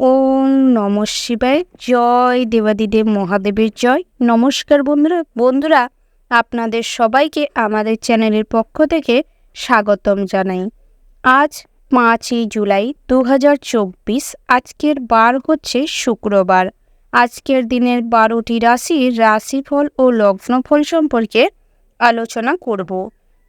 ওম নমঃ শিবায়। জয় দেবাদিদেব মহাদেবের জয়। নমস্কার বন্ধুরা, আপনাদের সবাইকে আমাদের চ্যানেলের পক্ষ থেকে স্বাগতম জানাই। আজ 5ই জুলাই 2024। আজকের বার হচ্ছে শুক্রবার। আজকের দিনের 12টি রাশির রাশিফল ও লগ্নফল সম্পর্কে আলোচনা করব।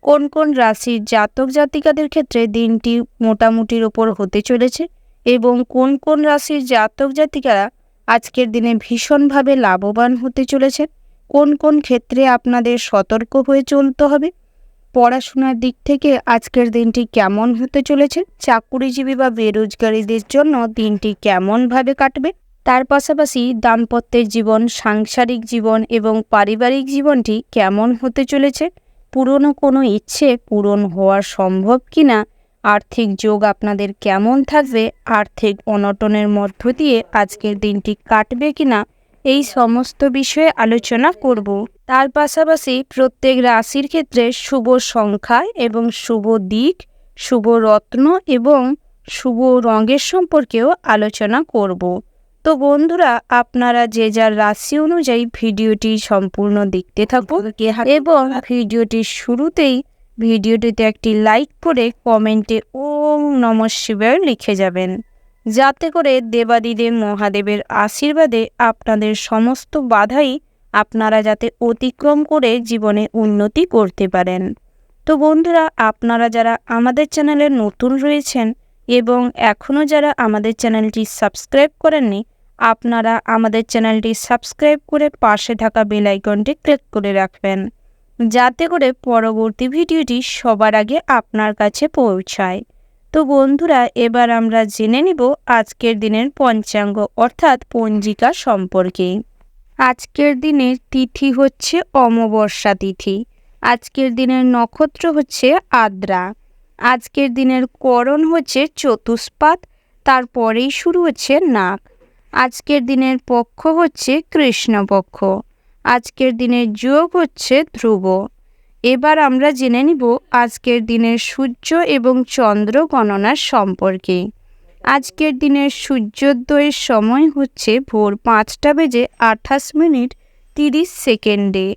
কোন কোন রাশির জাতক জাতিকাদের ক্ষেত্রে দিনটি মোটামুটির ওপর হতে চলেছে এবং কোন কোন রাশির জাতক জাতিকারা আজকের দিনে ভীষণভাবে লাভবান হতে চলেছে, কোন কোন ক্ষেত্রে আপনাদের সতর্ক হয়ে চলতে হবে, পড়াশোনার দিক থেকে আজকের দিনটি কেমন হতে চলেছে, চাকুরিজীবী বা বেরোজগারীদের জন্য দিনটি কেমনভাবে কাটবে, তার পাশাপাশি দাম্পত্যের জীবন, সাংসারিক জীবন এবং পারিবারিক জীবনটি কেমন হতে চলেছে, পুরনো কোনো ইচ্ছে পূরণ হওয়া সম্ভব কিনা, আর্থিক যোগ আপনাদের কেমন থাকবে, আর্থিক অনটনের মধ্য দিয়ে আজকের দিনটি কাটবে কিনা, এই সমস্ত বিষয়ে আলোচনা করব। তার পাশাপাশি প্রত্যেক রাশির ক্ষেত্রে শুভ সংখ্যা এবং শুভ দিক, শুভ রত্ন এবং শুভ রঙের সম্পর্কেও আলোচনা করব। তো বন্ধুরা, আপনারা যে যার রাশি অনুযায়ী ভিডিওটি সম্পূর্ণ দেখতে থাকুন এবং ভিডিওটির শুরুতেই ভিডিওটিতে একটি লাইক করে কমেন্টে ওম নমঃ শিবায় লিখে যাবেন, যাতে করে দেবাদিদেব মহাদেবের আশীর্বাদে আপনাদের সমস্ত বাধাই আপনারা যাতে অতিক্রম করে জীবনে উন্নতি করতে পারেন। তো বন্ধুরা, আপনারা যারা আমাদের চ্যানেলে নতুন রয়েছেন এবং এখনও যারা আমাদের চ্যানেলটি সাবস্ক্রাইব করেননি, আপনারা আমাদের চ্যানেলটি সাবস্ক্রাইব করে পাশে থাকা বেল আইকনটি ক্লিক করে রাখবেন, যাতে করে পরবর্তী ভিডিওটি সবার আগে আপনার কাছে পৌঁছায়। তো বন্ধুরা, এবার আমরা জেনে নিব আজকের দিনের পঞ্চাঙ্গ অর্থাৎ পঞ্জিকা সম্পর্কে। আজকের দিনের তিথি হচ্ছে অমাবস্যা তিথি। আজকের দিনের নক্ষত্র হচ্ছে আদ্রা। আজকের দিনের করণ হচ্ছে চতুষ্পাদ, তারপরেই শুরু হচ্ছে নাগ। আজকের দিনের পক্ষ হচ্ছে কৃষ্ণপক্ষ। আজকের দিনের যোগ হচ্ছে ধ্রুব। এবার আমরা জেনে নিব আজকের দিনের সূর্য এবং চন্দ্র গণনার সম্পর্কে। আজকের দিনের সূর্যোদয়ের সময় হচ্ছে ভোর 5:28:30।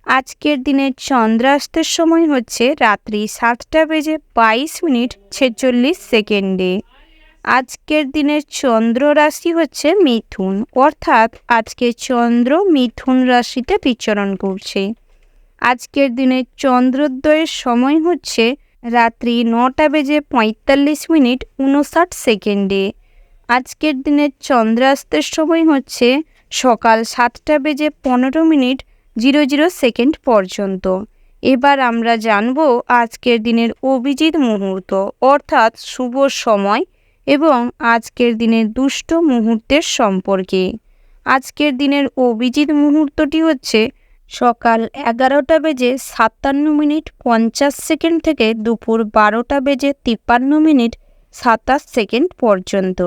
আজকের দিনের চন্দ্রাস্তের সময় হচ্ছে রাত্রি 7:22:46। আজকের দিনের চন্দ্র রাশি হচ্ছে মিথুন, অর্থাৎ আজকে চন্দ্র মিথুন রাশিতে বিচরণ করছে। আজকের দিনের চন্দ্রোদয়ের সময় হচ্ছে রাত্রি 9:45:59। আজকের দিনের চন্দ্রাস্তের সময় হচ্ছে সকাল 7:15:00 পর্যন্ত। এবার আমরা জানব আজকের দিনের অভিজিৎ মুহূর্ত অর্থাৎ শুভ সময় এবং আজকের দিনের দুষ্ট মুহূর্তের সম্পর্কে। আজকের দিনের অভিজিৎ মুহূর্তটি হচ্ছে সকাল 11:57:50 থেকে দুপুর 12:53:27 পর্যন্ত।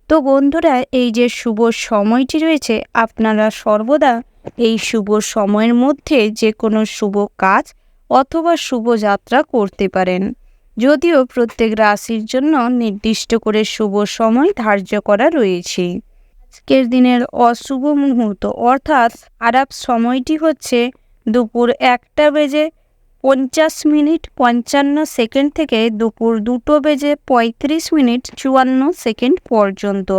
তো বন্ধুরা, এই যে শুভ সময়টি রয়েছে, আপনারা সর্বদা এই শুভ সময়ের মধ্যে যে কোনো শুভ কাজ অথবা শুভ যাত্রা করতে পারেন, যদিও প্রত্যেক রাশির জন্য নির্দিষ্ট করে শুভ সময় ধার্য করা রয়েছে। আজকের দিনের অশুভ মুহূর্ত অর্থাৎ খারাপ সময়টি হচ্ছে দুপুর 1:50:55 থেকে দুপুর 2:35:54 পর্যন্ত।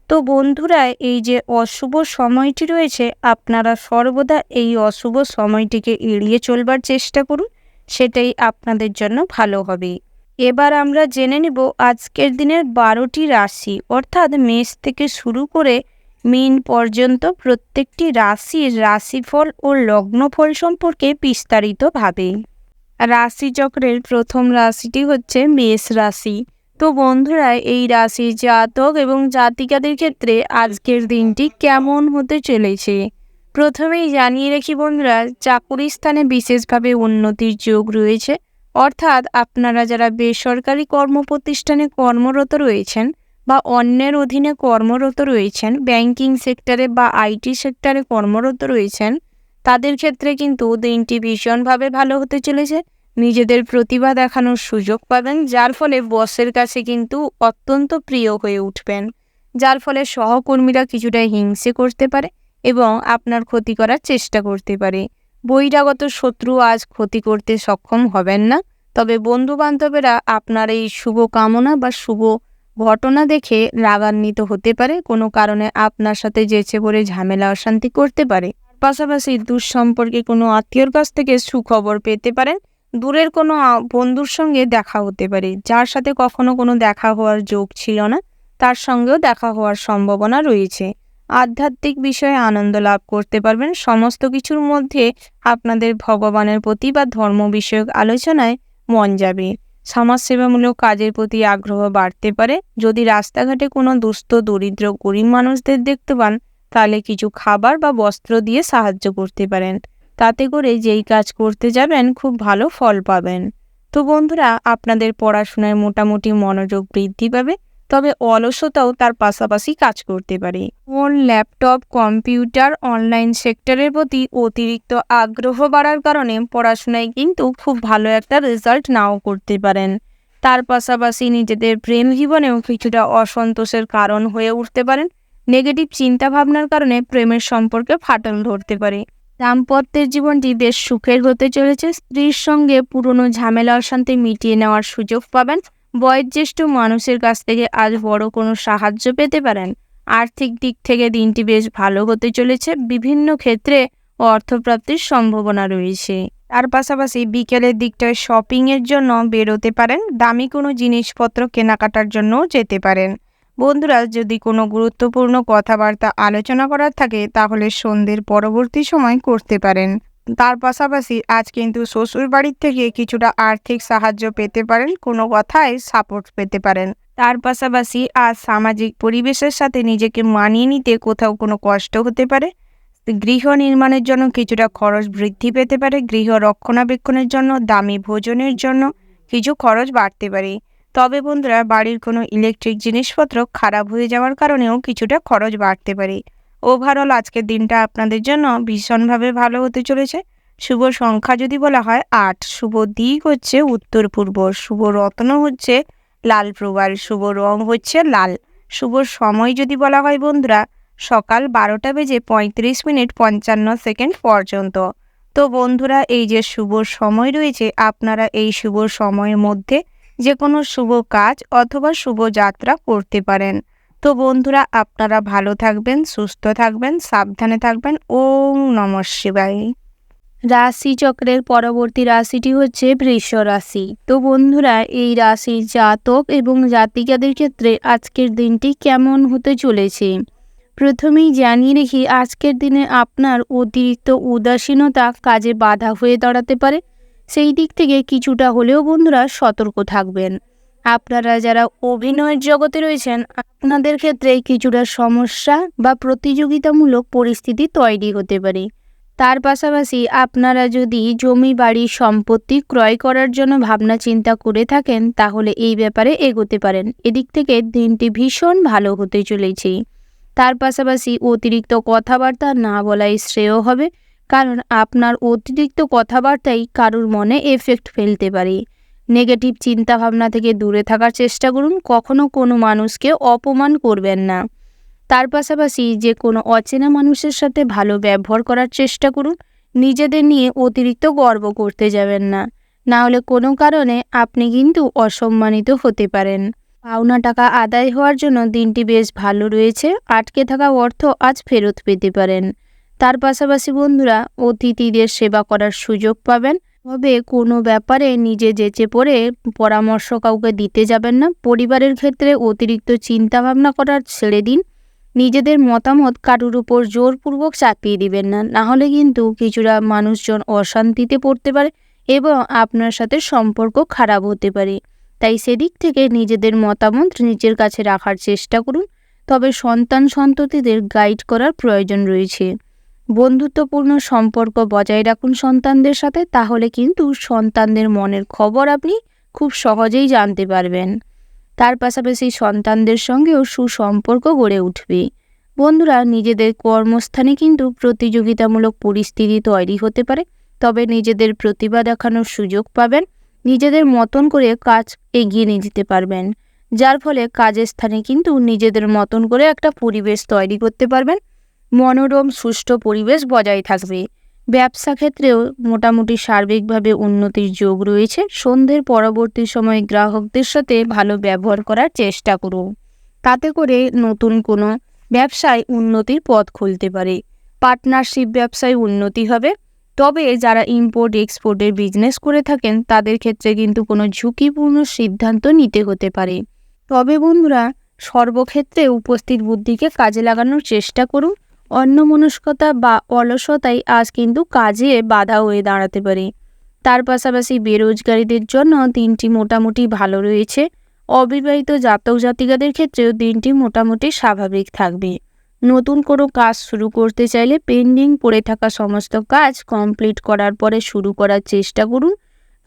তো বন্ধুরা, এই যে অশুভ সময়টি রয়েছে, আপনারা সর্বদা এই অশুভ সময়টিকে এড়িয়ে চলবার চেষ্টা করুন, সেটাই আপনাদের জন্য ভালো হবে। এবার আমরা জেনে নেব আজকের দিনের 12টি রাশি অর্থাৎ মেষ থেকে শুরু করে মীন পর্যন্ত প্রত্যেকটি রাশির রাশিফল ও লগ্নফল সম্পর্কে বিস্তারিতভাবে। রাশিচক্রের প্রথম রাশিটি হচ্ছে মেষ রাশি। তো বন্ধুরা, এই রাশির জাতক এবং জাতিকাদের ক্ষেত্রে আজকের দিনটি কেমন হতে চলেছে প্রথমেই জানিয়ে রাখি বন্ধুরা, চাকুরি স্থানে বিশেষভাবে উন্নতির যোগ রয়েছে, অর্থাৎ আপনারা যারা বেসরকারি কর্মপ্রতিষ্ঠানে কর্মরত রয়েছেন বা অন্যের অধীনে কর্মরত রয়েছেন, ব্যাংকিং সেক্টরে বা আইটি সেক্টরে কর্মরত রয়েছেন, তাদের ক্ষেত্রে কিন্তু দিনটি ভীষণভাবে ভালো হতে চলেছে। নিজেদের প্রতিভা দেখানোর সুযোগ পাবেন, যার ফলে বসের কাছে কিন্তু অত্যন্ত প্রিয় হয়ে উঠবেন। যার ফলে সহকর্মীরা কিছুটা হিংসে করতে পারে এবং আপনার ক্ষতি করার চেষ্টা করতে পারে। বহিরাগত শত্রু আজ ক্ষতি করতে সক্ষম হবেন না, তবে বন্ধু-বান্ধবেরা আপনার এই শুভ কামনা বা শুভ ঘটনা দেখে রাগান্বিত হতে পারে, কোনো কারণে আপনার সাথে জেঁচে পড়ে ঝামেলা অশান্তি করতে পারে। পাশাপাশি দুঃসম্পর্কে কোনো আত্মীয়র কাছ থেকে সুখবর পেতে পারেন। দূরের কোনো বন্ধুর সঙ্গে দেখা হতে পারে, যার সাথে কখনো কোনো দেখা হওয়ার যোগ ছিল না, তার সঙ্গেও দেখা হওয়ার সম্ভাবনা রয়েছে। আধ্যাত্মিক বিষয়ে আনন্দ লাভ করতে পারবেন। সমস্ত কিছুর মধ্যে আপনাদের ভগবানের প্রতি বা ধর্ম বিষয়ক আলোচনায় মন যাবে। সমাজসেবামূলক কাজের প্রতি আগ্রহ বাড়তে পারে। যদি রাস্তাঘাটে কোনো দুস্থ দরিদ্র গরিব মানুষদের দেখতে পান, তাহলে কিছু খাবার বা বস্ত্র দিয়ে সাহায্য করতে পারেন। তাতে করে যেই কাজ করতে যাবেন খুব ভালো ফল পাবেন। তো বন্ধুরা, আপনাদের পড়াশোনায় মোটামুটি মনোযোগ বৃদ্ধি পাবে, তবে অলসতাও তার পাশাপাশি কাজ করতে পারে। ফোন, ল্যাপটপ, কম্পিউটার, অনলাইন সেক্টরের প্রতি অতিরিক্ত আগ্রহ বাড়ার কারণে পড়াশোনায় কিন্তু খুব ভালো একটা রেজাল্ট নাও করতে পারেন। তার পাশাপাশি নিজেদের প্রেম জীবনেও কিছুটা অসন্তোষের কারণ হয়ে উঠতে পারেন। নেগেটিভ চিন্তাভাবনার কারণে প্রেমের সম্পর্কে ফাটল ধরতে পারে। দাম্পত্যের জীবনটি বেশ সুখের হতে চলেছে। স্ত্রীর সঙ্গে পুরনো ঝামেলা অশান্তি মিটিয়ে নেওয়ার সুযোগ পাবেন। বয়োজ্যেষ্ঠ মানুষের কাছ থেকে আজ বড় কোনো সাহায্য পেতে পারেন। আর্থিক দিক থেকে দিনটি বেশ ভালো হতে চলেছে। বিভিন্ন ক্ষেত্রে অর্থপ্রাপ্তির সম্ভাবনা রয়েছে। তার পাশাপাশি বিকেলের দিকটায় শপিংয়ের জন্য বেরোতে পারেন। দামি কোনো জিনিসপত্র কেনাকাটার জন্যও যেতে পারেন। বন্ধুরা, যদি কোনো গুরুত্বপূর্ণ কথাবার্তা আলোচনা করার থাকে, তাহলে সন্ধ্যের পরবর্তী সময় করতে পারেন। তার পাশাপাশি আজ কিন্তু শ্বশুর বাড়ির থেকে কিছুটা আর্থিক সাহায্য পেতে পারেন, কোনো কথায় সাপোর্ট পেতে পারেন। তার পাশাপাশি আজ সামাজিক পরিবেশের সাথে নিজেকে মানিয়ে নিতে কোথাও কোনো কষ্ট হতে পারে। গৃহ নির্মাণের জন্য কিছুটা খরচ বৃদ্ধি পেতে পারে। গৃহ রক্ষণাবেক্ষণের জন্য, দামি ভোজনের জন্য কিছু খরচ বাড়তে পারে। তবে বন্ধুরা, বাড়ির কোনো ইলেকট্রিক জিনিসপত্র খারাপ হয়ে যাওয়ার কারণেও কিছুটা খরচ বাড়তে পারে। ওভারঅল আজকের দিনটা আপনাদের জন্য ভীষণভাবে ভালো হতে চলেছে। শুভ সংখ্যা যদি বলা হয় 8, শুভ দিক হচ্ছে উত্তর পূর্ব, শুভ রত্ন হচ্ছে লাল প্রবাল, শুভ রং হচ্ছে লাল। শুভ সময় যদি বলা হয় বন্ধুরা, সকাল 12:35:55 পর্যন্ত। তো বন্ধুরা, এই যে শুভ সময় রয়েছে, আপনারা এই শুভ সময়ের মধ্যে যে কোনো শুভ কাজ অথবা শুভ যাত্রা করতে পারেন। তো বন্ধুরা, আপনারা ভালো থাকবেন, সুস্থ থাকবেন, সাবধানে থাকবেন। ওম নমঃ শিবায়। রাশিচক্রের পরবর্তী রাশিটি হচ্ছে বৃষ রাশি। তো বন্ধুরা, এই রাশির জাতক এবং জাতিকাদের ক্ষেত্রে আজকের দিনটি কেমন হতে চলেছে প্রথমেই জানিয়ে রেখি, আজকের দিনে আপনার অতিরিক্ত উদাসীনতা কাজে বাধা হয়ে দাঁড়াতে পারে। সেই দিক থেকে কিছুটা হলেও বন্ধুরা সতর্ক থাকবেন। আপনারা যারা অভিনয়ের জগতে রয়েছেন, আপনাদের ক্ষেত্রে কিছুটা সমস্যা বা প্রতিযোগিতামূলক পরিস্থিতি তৈরি হতে পারে। তার পাশাপাশি আপনারা যদি জমি বাড়ি সম্পত্তি ক্রয় করার জন্য ভাবনা চিন্তা করে থাকেন, তাহলে এই ব্যাপারে এগোতে পারেন। এদিক থেকে দিনটি ভীষণ ভালো হতে চলেছে। তার পাশাপাশি অতিরিক্ত কথাবার্তা না বলাই শ্রেয় হবে, কারণ আপনার অতিরিক্ত কথাবার্তাই কারুর মনে এফেক্ট ফেলতে পারে। নেগেটিভ চিন্তাভাবনা থেকে দূরে থাকার চেষ্টা করুন। কখনো কোনো মানুষকে অপমান করবেন না। তার পাশাপাশি যে কোনো অচেনা মানুষের সাথে ভালো ব্যবহার করার চেষ্টা করুন। নিজেদের নিয়ে অতিরিক্ত গর্ব করতে যাবেন না, না হলে কোনো কারণে আপনি কিন্তু অসম্মানিত হতে পারেন। পাওনা টাকা আদায় হওয়ার জন্য দিনটি বেশ ভালো রয়েছে। আটকে থাকা অর্থ আজ ফেরত পেতে পারেন। তার পাশাপাশি বন্ধুরা, অতিথিদের সেবা করার সুযোগ পাবেন। তবে কোনো ব্যাপারে নিজে যেচে পড়ে পরামর্শ কাউকে দিতে যাবেন না। পরিবারের ক্ষেত্রে অতিরিক্ত চিন্তাভাবনা করার ছেড়ে দিন। নিজেদের মতামত কারুর উপর জোরপূর্বক চাপিয়ে দিবেন না, নাহলে কিন্তু কিছুটা মানুষজন অশান্তিতে পড়তে পারে এবং আপনার সাথে সম্পর্ক খারাপ হতে পারে। তাই সেদিক থেকে নিজেদের মতামত নিজের কাছে রাখার চেষ্টা করুন। তবে সন্ততিদের গাইড করার প্রয়োজন রয়েছে। বন্ধুত্বপূর্ণ সম্পর্ক বজায় রাখুন সন্তানদের সাথে, তাহলে কিন্তু সন্তানদের মনের খবর আপনি খুব সহজেই জানতে পারবেন। তার পাশাপাশি সন্তানদের সঙ্গেও সুসম্পর্ক গড়ে উঠবে। বন্ধুরা, নিজেদের কর্মস্থানে কিন্তু প্রতিযোগিতামূলক পরিস্থিতি তৈরি হতে পারে, তবে নিজেদের প্রতিভা দেখানোর সুযোগ পাবেন। নিজেদের মতন করে কাজ এগিয়ে নিয়ে যেতে পারবেন। যার ফলে কাজের স্থানে কিন্তু নিজেদের মতন করে একটা পরিবেশ তৈরি করতে পারবেন। মনোরম সুষ্ঠু পরিবেশ বজায় থাকবে। ব্যবসা ক্ষেত্রেও মোটামুটি সার্বিকভাবে উন্নতির যোগ রয়েছে। সন্ধ্যের পরবর্তী সময়ে গ্রাহকদের সাথে ভালো ব্যবহার করার চেষ্টা করুন, তাতে করে নতুন কোনো ব্যবসায় উন্নতির পথ খুলতে পারে। পার্টনারশিপ ব্যবসায় উন্নতি হবে। তবে যারা ইম্পোর্ট এক্সপোর্টের বিজনেস করে থাকেন তাদের ক্ষেত্রে কিন্তু কোনো ঝুঁকিপূর্ণ সিদ্ধান্ত নিতে হতে পারে। তবে বন্ধুরা, সর্বক্ষেত্রে উপস্থিত বুদ্ধিকে কাজে লাগানোর চেষ্টা করুন। অন্যমনস্কতা বা অলসতাই আজ কিন্তু কাজে বাধা হয়ে দাঁড়াতে পারে। তার পাশাপাশি বেরোজগারীদের জন্য দিনটি মোটামুটি ভালো রয়েছে। অবিবাহিত জাতক জাতিকাদের ক্ষেত্রেও দিনটি মোটামুটি স্বাভাবিক থাকবে। নতুন কোনো কাজ শুরু করতে চাইলে পেন্ডিং পড়ে থাকা সমস্ত কাজ কমপ্লিট করার পরে শুরু করার চেষ্টা করুন,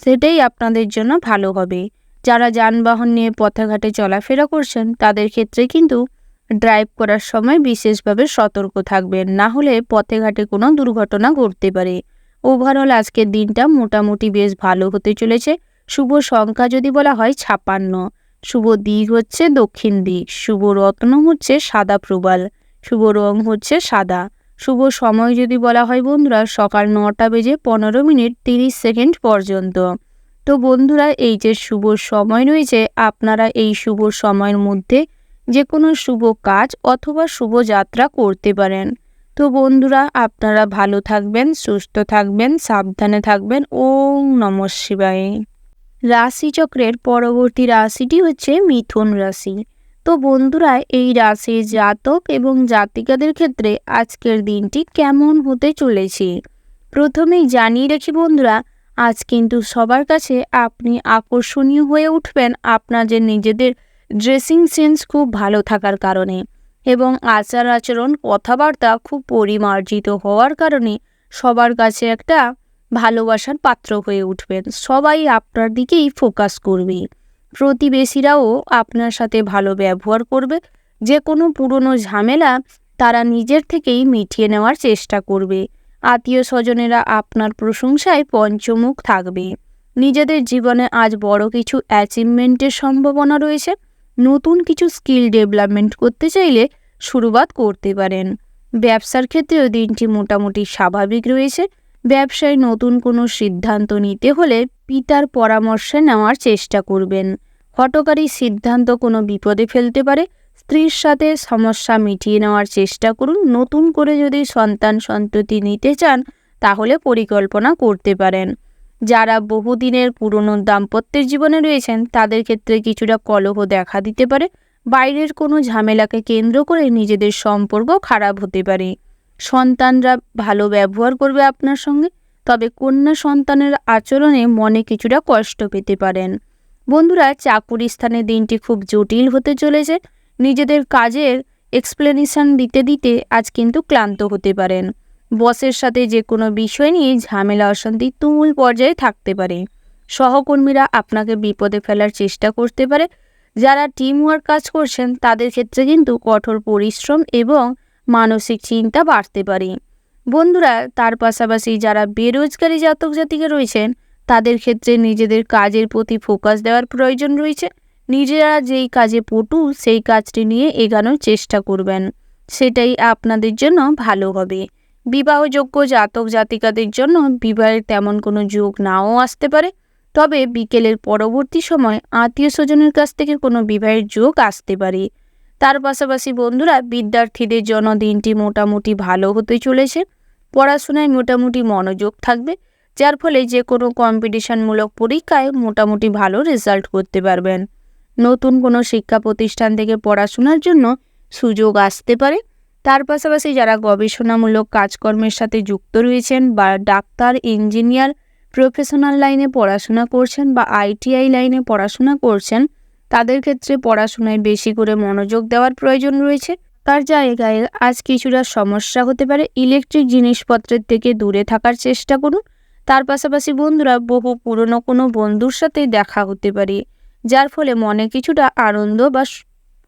সেটাই আপনাদের জন্য ভালো হবে। যারা যানবাহন নিয়ে পথে ঘাটে চলাফেরা করছেন তাদের ক্ষেত্রে কিন্তু ড্রাইভ করার সময় বিশেষভাবে সতর্ক থাকবেন, না হলে পথে ঘাটে কোনো দুর্ঘটনা ঘটতে পারে। ওভারঅল আজকের দিনটা মোটামুটি বেশ ভালো হতে চলেছে। শুভ সংখ্যা যদি বলা হয় 56, শুভ দিক হচ্ছে দক্ষিণ দিক, শুভ রত্ন হচ্ছে সাদা প্রবাল, শুভ রং হচ্ছে সাদা। শুভ সময় যদি বলা হয় বন্ধুরা সকাল 9:15:30 পর্যন্ত। তো বন্ধুরা, এই যে শুভ সময় রয়েছে, আপনারা এই শুভ সময়ের মধ্যে যে কোনো শুভ কাজ অথবা শুভ যাত্রা করতে পারেন। তো বন্ধুরা, আপনারা ভালো থাকবেন, সুস্থ থাকবেন, সাবধানে থাকবেন। ওম নমঃ শিবায়। রাশিচক্রের পরবর্তী রাশিটি হচ্ছে মিথুন রাশি। তো বন্ধুরা, এই রাশির জাতক এবং জাতিকাদের ক্ষেত্রে আজকের দিনটি কেমন হতে চলেছে প্রথমেই জানিয়ে রাখি বন্ধুরা, আজ কিন্তু সবার কাছে আপনি আকর্ষণীয় হয়ে উঠবেন আপনাদের নিজেদের ড্রেসিং সেন্স খুব ভালো থাকার কারণে এবং আচার আচরণ কথাবার্তা খুব পরিমার্জিত হওয়ার কারণে সবার কাছে একটা ভালোবাসার পাত্র হয়ে উঠবেন। সবাই আপনার দিকেই ফোকাস করবে। প্রতিবেশীরাও আপনার সাথে ভালো ব্যবহার করবে। যে কোনো পুরনো ঝামেলা তারা নিজের থেকেই মিটিয়ে নেওয়ার চেষ্টা করবে। আত্মীয় স্বজনেরা আপনার প্রশংসায় পঞ্চমুখ থাকবে। নিজেদের জীবনে আজ বড় কিছু অ্যাচিভমেন্টের সম্ভাবনা রয়েছে। নতুন কিছু স্কিল ডেভেলপমেন্ট করতে চাইলে শুরুবাত করতে পারেন। ব্যবসার ক্ষেত্রেও দিনটি মোটামুটি স্বাভাবিক রয়েছে। ব্যবসায় নতুন কোনো সিদ্ধান্ত নিতে হলে পিতার পরামর্শ নেওয়ার চেষ্টা করবেন। হঠকারী সিদ্ধান্ত কোনো বিপদে ফেলতে পারে। স্ত্রীর সাথে সমস্যা মিটিয়ে নেওয়ার চেষ্টা করুন। নতুন করে যদি সন্তান সন্ততি নিতে চান তাহলে পরিকল্পনা করতে পারেন। যারা বহুদিনের পুরনো দাম্পত্যের জীবনে রয়েছেন তাদের ক্ষেত্রে কিছুটা কলহ দেখা দিতে পারে। বাইরের কোনো ঝামেলাকে কেন্দ্র করে নিজেদের সম্পর্ক খারাপ হতে পারে। সন্তানরা ভালো ব্যবহার করবে আপনার সঙ্গে, তবে কন্যা সন্তানের আচরণে মনে কিছুটা কষ্ট পেতে পারেন। বন্ধুরা, চাকুরি স্থানে দিনটি খুব জটিল হতে চলেছে। নিজেদের কাজের এক্সপ্লেনেশন দিতে দিতে আজ কিন্তু ক্লান্ত হতে পারেন। বসের সাথে যে কোনো বিষয় নিয়ে ঝামেলা অশান্তি তুমুল পর্যায়ে থাকতে পারে। সহকর্মীরা আপনাকে বিপদে ফেলার চেষ্টা করতে পারে। যারা টিম ওয়ার্ক কাজ করছেন তাদের ক্ষেত্রে কিন্তু কঠোর পরিশ্রম এবং মানসিক চিন্তা বাড়তে পারে। বন্ধুরা, তার পাশাপাশি যারা বেরোজগারি জাতক জাতিকা রয়েছেন তাদের ক্ষেত্রে নিজেদের কাজের প্রতি ফোকাস দেওয়ার প্রয়োজন রয়েছে। নিজেরা যেই কাজে পটু সেই কাজটি নিয়ে এগোনোর চেষ্টা করবেন, সেটাই আপনাদের জন্য ভালো হবে। বিবাহযোগ্য জাতক জাতিকাদের জন্য বিবাহের তেমন কোনো যোগ নাও আসতে পারে, তবে বিকেলের পরবর্তী সময় আত্মীয় স্বজনের কাছ থেকে কোনো বিবাহের যোগ আসতে পারে। তার পাশাপাশি বন্ধুরা, বিদ্যার্থীদের জন্য দিনটি মোটামুটি ভালো হতে চলেছে। পড়াশোনায় মোটামুটি মনোযোগ থাকবে, যার ফলে যে কোনো কম্পিটিশনমূলক পরীক্ষায় মোটামুটি ভালো রেজাল্ট করতে পারবেন। নতুন কোনো শিক্ষা প্রতিষ্ঠান থেকে পড়াশোনার জন্য সুযোগ আসতে পারে। তার পাশাপাশি যারা গবেষণামূলক কাজকর্মের সাথে যুক্ত রয়েছেন বা ডাক্তার, ইঞ্জিনিয়ার, প্রফেশনাল লাইনে পড়াশোনা করছেন বা ITI লাইনে পড়াশোনা করছেন তাদের ক্ষেত্রে পড়াশোনায় বেশি করে মনোযোগ দেওয়ার প্রয়োজন রয়েছে। তার জায়গায় আজ কিছুটা সমস্যা হতে পারে। ইলেকট্রিক জিনিসপত্রের থেকে দূরে থাকার চেষ্টা করুন। তার পাশাপাশি বন্ধুরা, বহু পুরনো কোনো বন্ধুর সাথে দেখা হতে পারে, যার ফলে মনে কিছুটা আনন্দ বা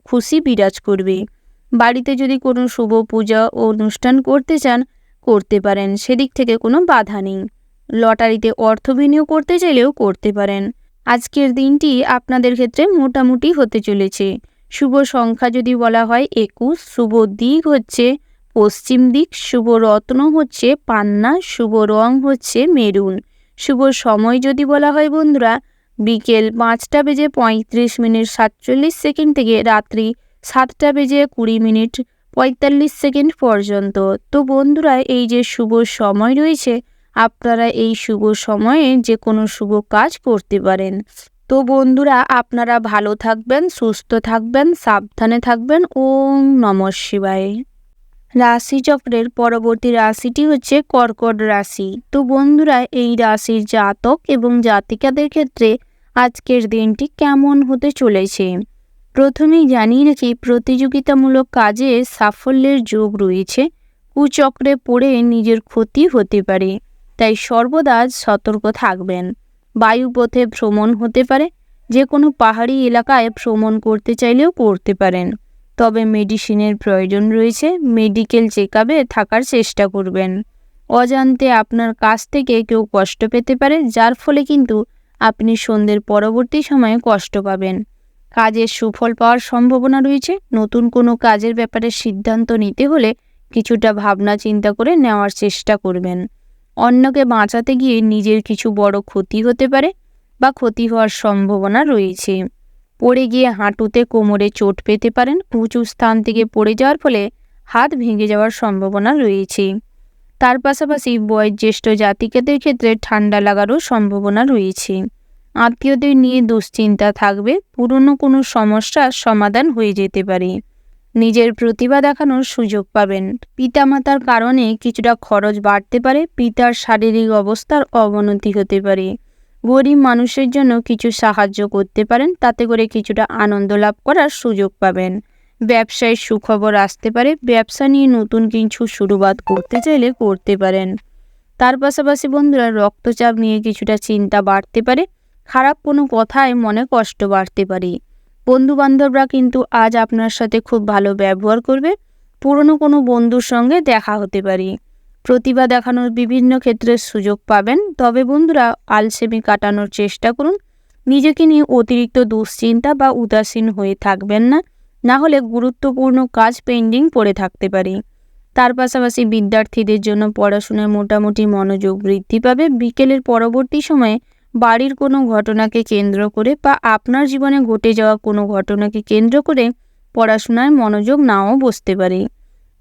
খুশি বিরাজ করবে। বাড়িতে যদি কোনো শুভ পূজা ও অনুষ্ঠান করতে চান করতে পারেন, সেদিক থেকে কোনো বাধা নেই। লটারিতে অর্থ বিনিয়োগ করতে চাইলেও করতে পারেন। আজকের দিনটি আপনাদের ক্ষেত্রে মোটামুটি হতে চলেছে। শুভ সংখ্যা যদি বলা হয় 21, শুভ দিক হচ্ছে পশ্চিম দিক, শুভ রত্ন হচ্ছে পান্না, শুভ রং হচ্ছে মেরুন। শুভ সময় যদি বলা হয় বন্ধুরা বিকেল 5:35:47 থেকে রাত্রি 7:20:45 পর্যন্ত। তো বন্ধুরা এই যে শুভ সময় রয়েছে, আপনারা এই শুভ সময়ে যে কোনো শুভ কাজ করতে পারেন। তো বন্ধুরা আপনারা ভালো থাকবেন, সুস্থ থাকবেন, সাবধানে থাকবেন। ওম নমঃ শিবায়। রাশিচক্রের পরবর্তী রাশিটি হচ্ছে কর্কট রাশি। তো বন্ধুরা এই রাশির জাতক এবং জাতিকাদের ক্ষেত্রে আজকের দিনটি কেমন হতে চলেছে। প্রথমেই জানিয়ে রাখি, প্রতিযোগিতামূলক কাজে সাফল্যের যোগ রয়েছে। কুচক্রে পড়ে নিজের ক্ষতি হতে পারে, তাই সর্বদা সতর্ক থাকবেন। বায়ুপথে ভ্রমণ হতে পারে, যে কোনো পাহাড়ি এলাকায় ভ্রমণ করতে চাইলেও করতে পারেন। তবে মেডিসিনের প্রয়োজন রয়েছে, মেডিকেল চেকআপে থাকার চেষ্টা করবেন। অজান্তে আপনার কাছ থেকে কেউ কষ্ট পেতে পারে, যার ফলে কিন্তু আপনি সন্ধ্যের পরবর্তী সময়ে কষ্ট পাবেন। কাজের সুফল পাওয়ার সম্ভাবনা রয়েছে। নতুন কোনো কাজের ব্যাপারে সিদ্ধান্ত নিতে হলে কিছুটা ভাবনা চিন্তা করে নেওয়ার চেষ্টা করবেন। অন্যকে বাঁচাতে গিয়ে নিজের কিছু বড় ক্ষতি হতে পারে বা ক্ষতি হওয়ার সম্ভাবনা রয়েছে। পড়ে গিয়ে হাঁটুতে কোমরে চোট পেতে পারেন। উঁচু স্থান থেকে পড়ে যাওয়ার ফলে হাত ভেঙে যাওয়ার সম্ভাবনা রয়েছে। তার পাশাপাশি বয়োজ্যেষ্ঠ জাতিকাদের ক্ষেত্রে ঠান্ডা লাগারও সম্ভাবনা রয়েছে। আত্মীয়দের নিয়ে দুশ্চিন্তা থাকবে, পুরনো কোনো সমস্যার সমাধান হয়ে যেতে পারে। নিজের প্রতিভা দেখানোর সুযোগ পাবেন। পিতামাতার কারণে কিছুটা খরচ বাড়তে পারে, পিতার শারীরিক অবস্থার অবনতি হতে পারে। গরিব মানুষের জন্য কিছু সাহায্য করতে পারেন, তাতে করে কিছুটা আনন্দ লাভ করার সুযোগ পাবেন। ব্যবসায় সুখবর আসতে পারে, ব্যবসা নিয়ে নতুন কিছু শুরুবাত করতে চাইলে করতে পারেন। তার পাশাপাশি বন্ধুরা রক্তচাপ নিয়ে কিছুটা চিন্তা বাড়তে পারে, খারাপ কোনো কথায় মনে কষ্ট বাড়তে পারে। বন্ধুবান্ধবরা কিন্তু আজ আপনার সাথে খুব ভালো ব্যবহার করবে, পুরনো কোনো বন্ধুর সঙ্গে দেখা হতে পারে। প্রতিভা দেখানোর বিভিন্ন ক্ষেত্রে সুযোগ পাবেন, তবে বন্ধুরা আলসেমি কাটানোর চেষ্টা করুন। নিজেকে নিয়ে অতিরিক্ত দুশ্চিন্তা বা উদাসীন হয়ে থাকবেন না, না হলে গুরুত্বপূর্ণ কাজ পেন্ডিং পড়ে থাকতে পারে। তার পাশাপাশি বিদ্যার্থীদের জন্য পড়াশোনায় মোটামুটি মনোযোগ বৃদ্ধি পাবে। বিকেলের পরবর্তী সময়ে বাড়ির কোনো ঘটনাকে কেন্দ্র করে বা আপনার জীবনে ঘটে যাওয়া কোনো ঘটনাকে কেন্দ্র করে পড়াশোনায় মনোযোগ নাও বসতে পারে।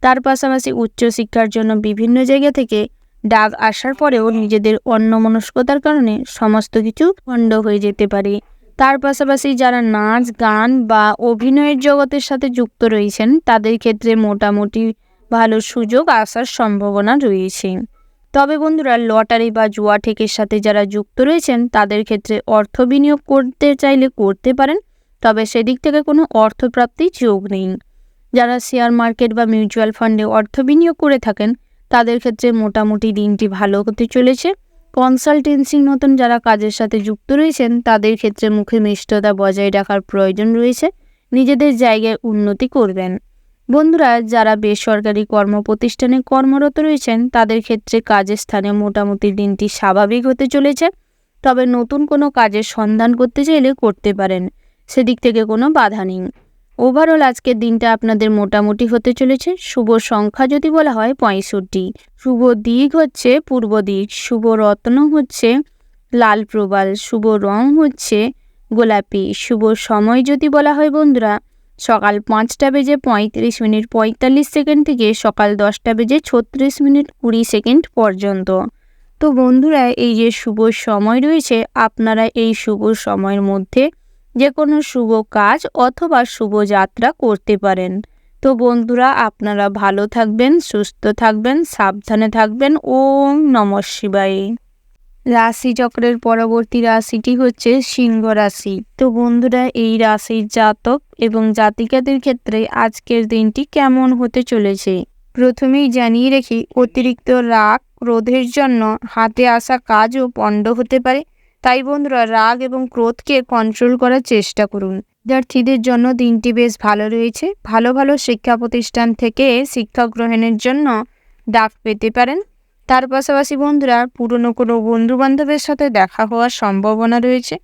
তার পাশাপাশি উচ্চশিক্ষার জন্য বিভিন্ন জায়গা থেকে ডাক আসার পরেও নিজেদের অন্যমনস্কতার কারণে সমস্ত কিছু বন্ধ হয়ে যেতে পারে। তার পাশাপাশি যারা নাচ গান বা অভিনয়ের জগতের সাথে যুক্ত রয়েছেন, তাদের ক্ষেত্রে মোটামুটি ভালো সুযোগ আসার সম্ভাবনা রয়েছে। তবে বন্ধুরা লটারি বা জুয়া ঠেকের সাথে যারা যুক্ত রয়েছেন, তাদের ক্ষেত্রে অর্থ বিনিয়োগ করতে চাইলে করতে পারেন, তবে সেদিক থেকে কোনো অর্থপ্রাপ্তির যোগ নেই। যারা শেয়ার মার্কেট বা মিউচুয়াল ফান্ডে অর্থ বিনিয়োগ করে থাকেন, তাদের ক্ষেত্রে মোটামুটি দিনটি ভালো হতে চলেছে। কনসালটেন্সির মতন যারা কাজের সাথে যুক্ত রয়েছেন, তাদের ক্ষেত্রে মুখে মিষ্টতা বজায় রাখার প্রয়োজন রয়েছে, নিজেদের জায়গায় উন্নতি করবেন। বন্ধুরা যারা বেসরকারি কর্মপ্রতিষ্ঠানে কর্মরত রয়েছেন, তাদের ক্ষেত্রে কাজের স্থানে মোটামুটি দিনটি স্বাভাবিক হতে চলেছে, তবে নতুন কোনো কাজের সন্ধান করতে চাইলে করতে পারেন, সেদিক থেকে কোনো বাধা নেই। ওভারঅল আজকের দিনটা আপনাদের মোটামুটি হতে চলেছে। শুভ সংখ্যা যদি বলা হয় 65, শুভ দিক হচ্ছে পূর্ব দিক, শুভ রত্ন হচ্ছে লাল প্রবাল, শুভ রং হচ্ছে গোলাপি। শুভ সময় যদি বলা হয় বন্ধুরা সকাল 5:35:45 থেকে সকাল 10:36:20 পর্যন্ত। তো বন্ধুরা এই যে শুভ সময় রয়েছে, আপনারা এই শুভ সময়ের মধ্যে যে কোনো শুভ কাজ অথবা শুভ যাত্রা করতে পারেন। তো বন্ধুরা আপনারা ভালো থাকবেন, সুস্থ থাকবেন, সাবধানে থাকবেন। ওম নমঃ শিবায়। রাশিচক্রের পরবর্তী রাশিটি হচ্ছে সিংহ রাশি। তো বন্ধুরা এই রাশির জাতক এবং জাতিকাদের ক্ষেত্রে আজকের দিনটি কেমন হতে চলেছে। প্রথমেই জানিয়ে রাখি, অতিরিক্ত রাগ ক্রোধের জন্য হাতে আসা কাজও পণ্ড হতে পারে, তাই বন্ধুরা রাগ এবং ক্রোধকে কন্ট্রোল করার চেষ্টা করুন। বিদ্যার্থীদের জন্য দিনটি বেশ ভালো রয়েছে। ভালো ভালো শিক্ষা প্রতিষ্ঠান থেকে শিক্ষা গ্রহণের জন্য ডাক পেতে পারেন। তার পাশাপাশি বন্ধুরা পুরনো কোনো বন্ধু বান্ধবের সাথে দেখা হওয়ার সম্ভাবনা রয়েছে।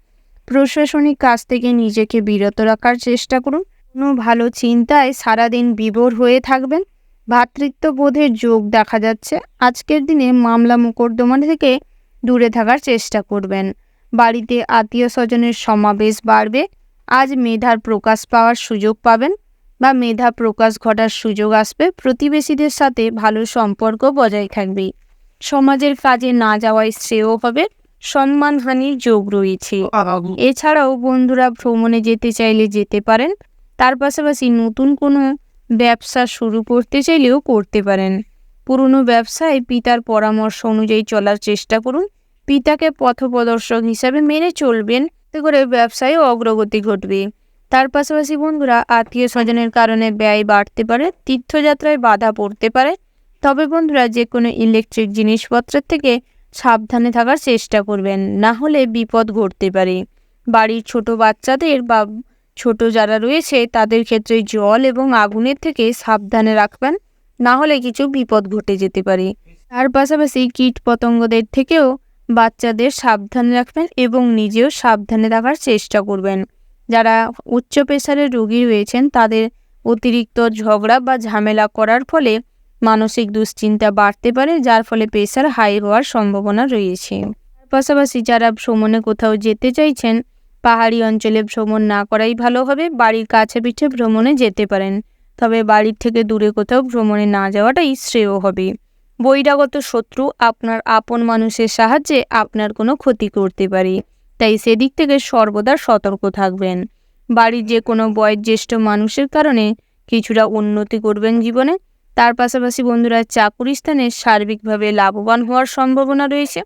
প্রশাসনিক কাজ থেকে নিজেকে বিরত রাখার চেষ্টা করুন। কোনো ভালো চিন্তায় সারাদিন বিভোর হয়ে থাকবেন। ভ্রাতৃত্ববোধের যোগ দেখা যাচ্ছে। আজকের দিনে মামলা মোকদ্দমা থেকে দূরে থাকার চেষ্টা করবেন। বাড়িতে আত্মীয় স্বজনের সমাবেশ বাড়বে। আজ মেধার প্রকাশ পাওয়ার সুযোগ পাবেন বা মেধা প্রকাশ ঘটার সুযোগ আসবে। প্রতিবেশীদের সাথে ভালো সম্পর্ক বজায় থাকবে। সমাজের কাজে না যাওয়াই শ্রেয় হবে। সম্মানহানির যোগ রয়েছে। এছাড়াও বন্ধুরা ভ্রমণে যেতে চাইলে যেতে পারেন। তার পাশাপাশি নতুন কোনো ব্যবসা শুরু করতে চাইলেও করতে পারেন। পুরনো ব্যবসায় পিতার পরামর্শ অনুযায়ী চলার চেষ্টা করুন। পিতাকে পথপ্রদর্শক হিসাবে মেনে চলবেন, এতে করে ব্যবসায় অগ্রগতি ঘটবে। তার পাশাপাশি বন্ধুরা আত্মীয় স্বজনের কারণে ব্যয় বাড়তে পারে, তীর্থযাত্রায় বাধা পড়তে পারে। তবে বন্ধুরা যে কোনো ইলেকট্রিক জিনিসপত্রের থেকে সাবধানে থাকার চেষ্টা করবেন, না হলে বিপদ ঘটতে পারে। বাড়ির ছোট বাচ্চাদের বা ছোট যারা রয়েছে তাদের ক্ষেত্রে জল এবং আগুনের থেকে সাবধানে রাখবেন, না হলে কিছু বিপদ ঘটে যেতে পারে। তার পাশাপাশি কীট পতঙ্গদের থেকেও বাচ্চাদের সাবধানে রাখবেন এবং নিজেও সাবধানে থাকার চেষ্টা করবেন। যারা উচ্চ প্রেশারের রোগী রয়েছেন তাদের অতিরিক্ত ঝগড়া বা ঝামেলা করার ফলে মানসিক দুশ্চিন্তা বাড়তে পারে, যার ফলে প্রেশার হাই হওয়ার সম্ভাবনা রয়েছে। তার পাশাপাশি যারা ভ্রমণে কোথাও যেতে চাইছেন, পাহাড়ি অঞ্চলে ভ্রমণ না করাই ভালো হবে। বাড়ির কাছে পিঠে ভ্রমণে যেতে পারেন, তবে বাড়ির থেকে দূরে কোথাও ভ্রমণে না যাওয়াটাই শ্রেয় হবে। বহিরাগত শত্রু আপনার আপন মানুষের সাহায্যে আপনার কোনো ক্ষতি করতে পারে, তাই সেদিক থেকে সর্বদা সতর্ক থাকবেন। বাড়ির যে কোনো বয়োজ্যেষ্ঠ মানুষের কারণে কিছুটা উন্নতি করবেন জীবনে। তার পাশাপাশি বন্ধুরা চাকুরি স্থানে সার্বিকভাবে লাভবান হওয়ার সম্ভাবনা রয়েছে।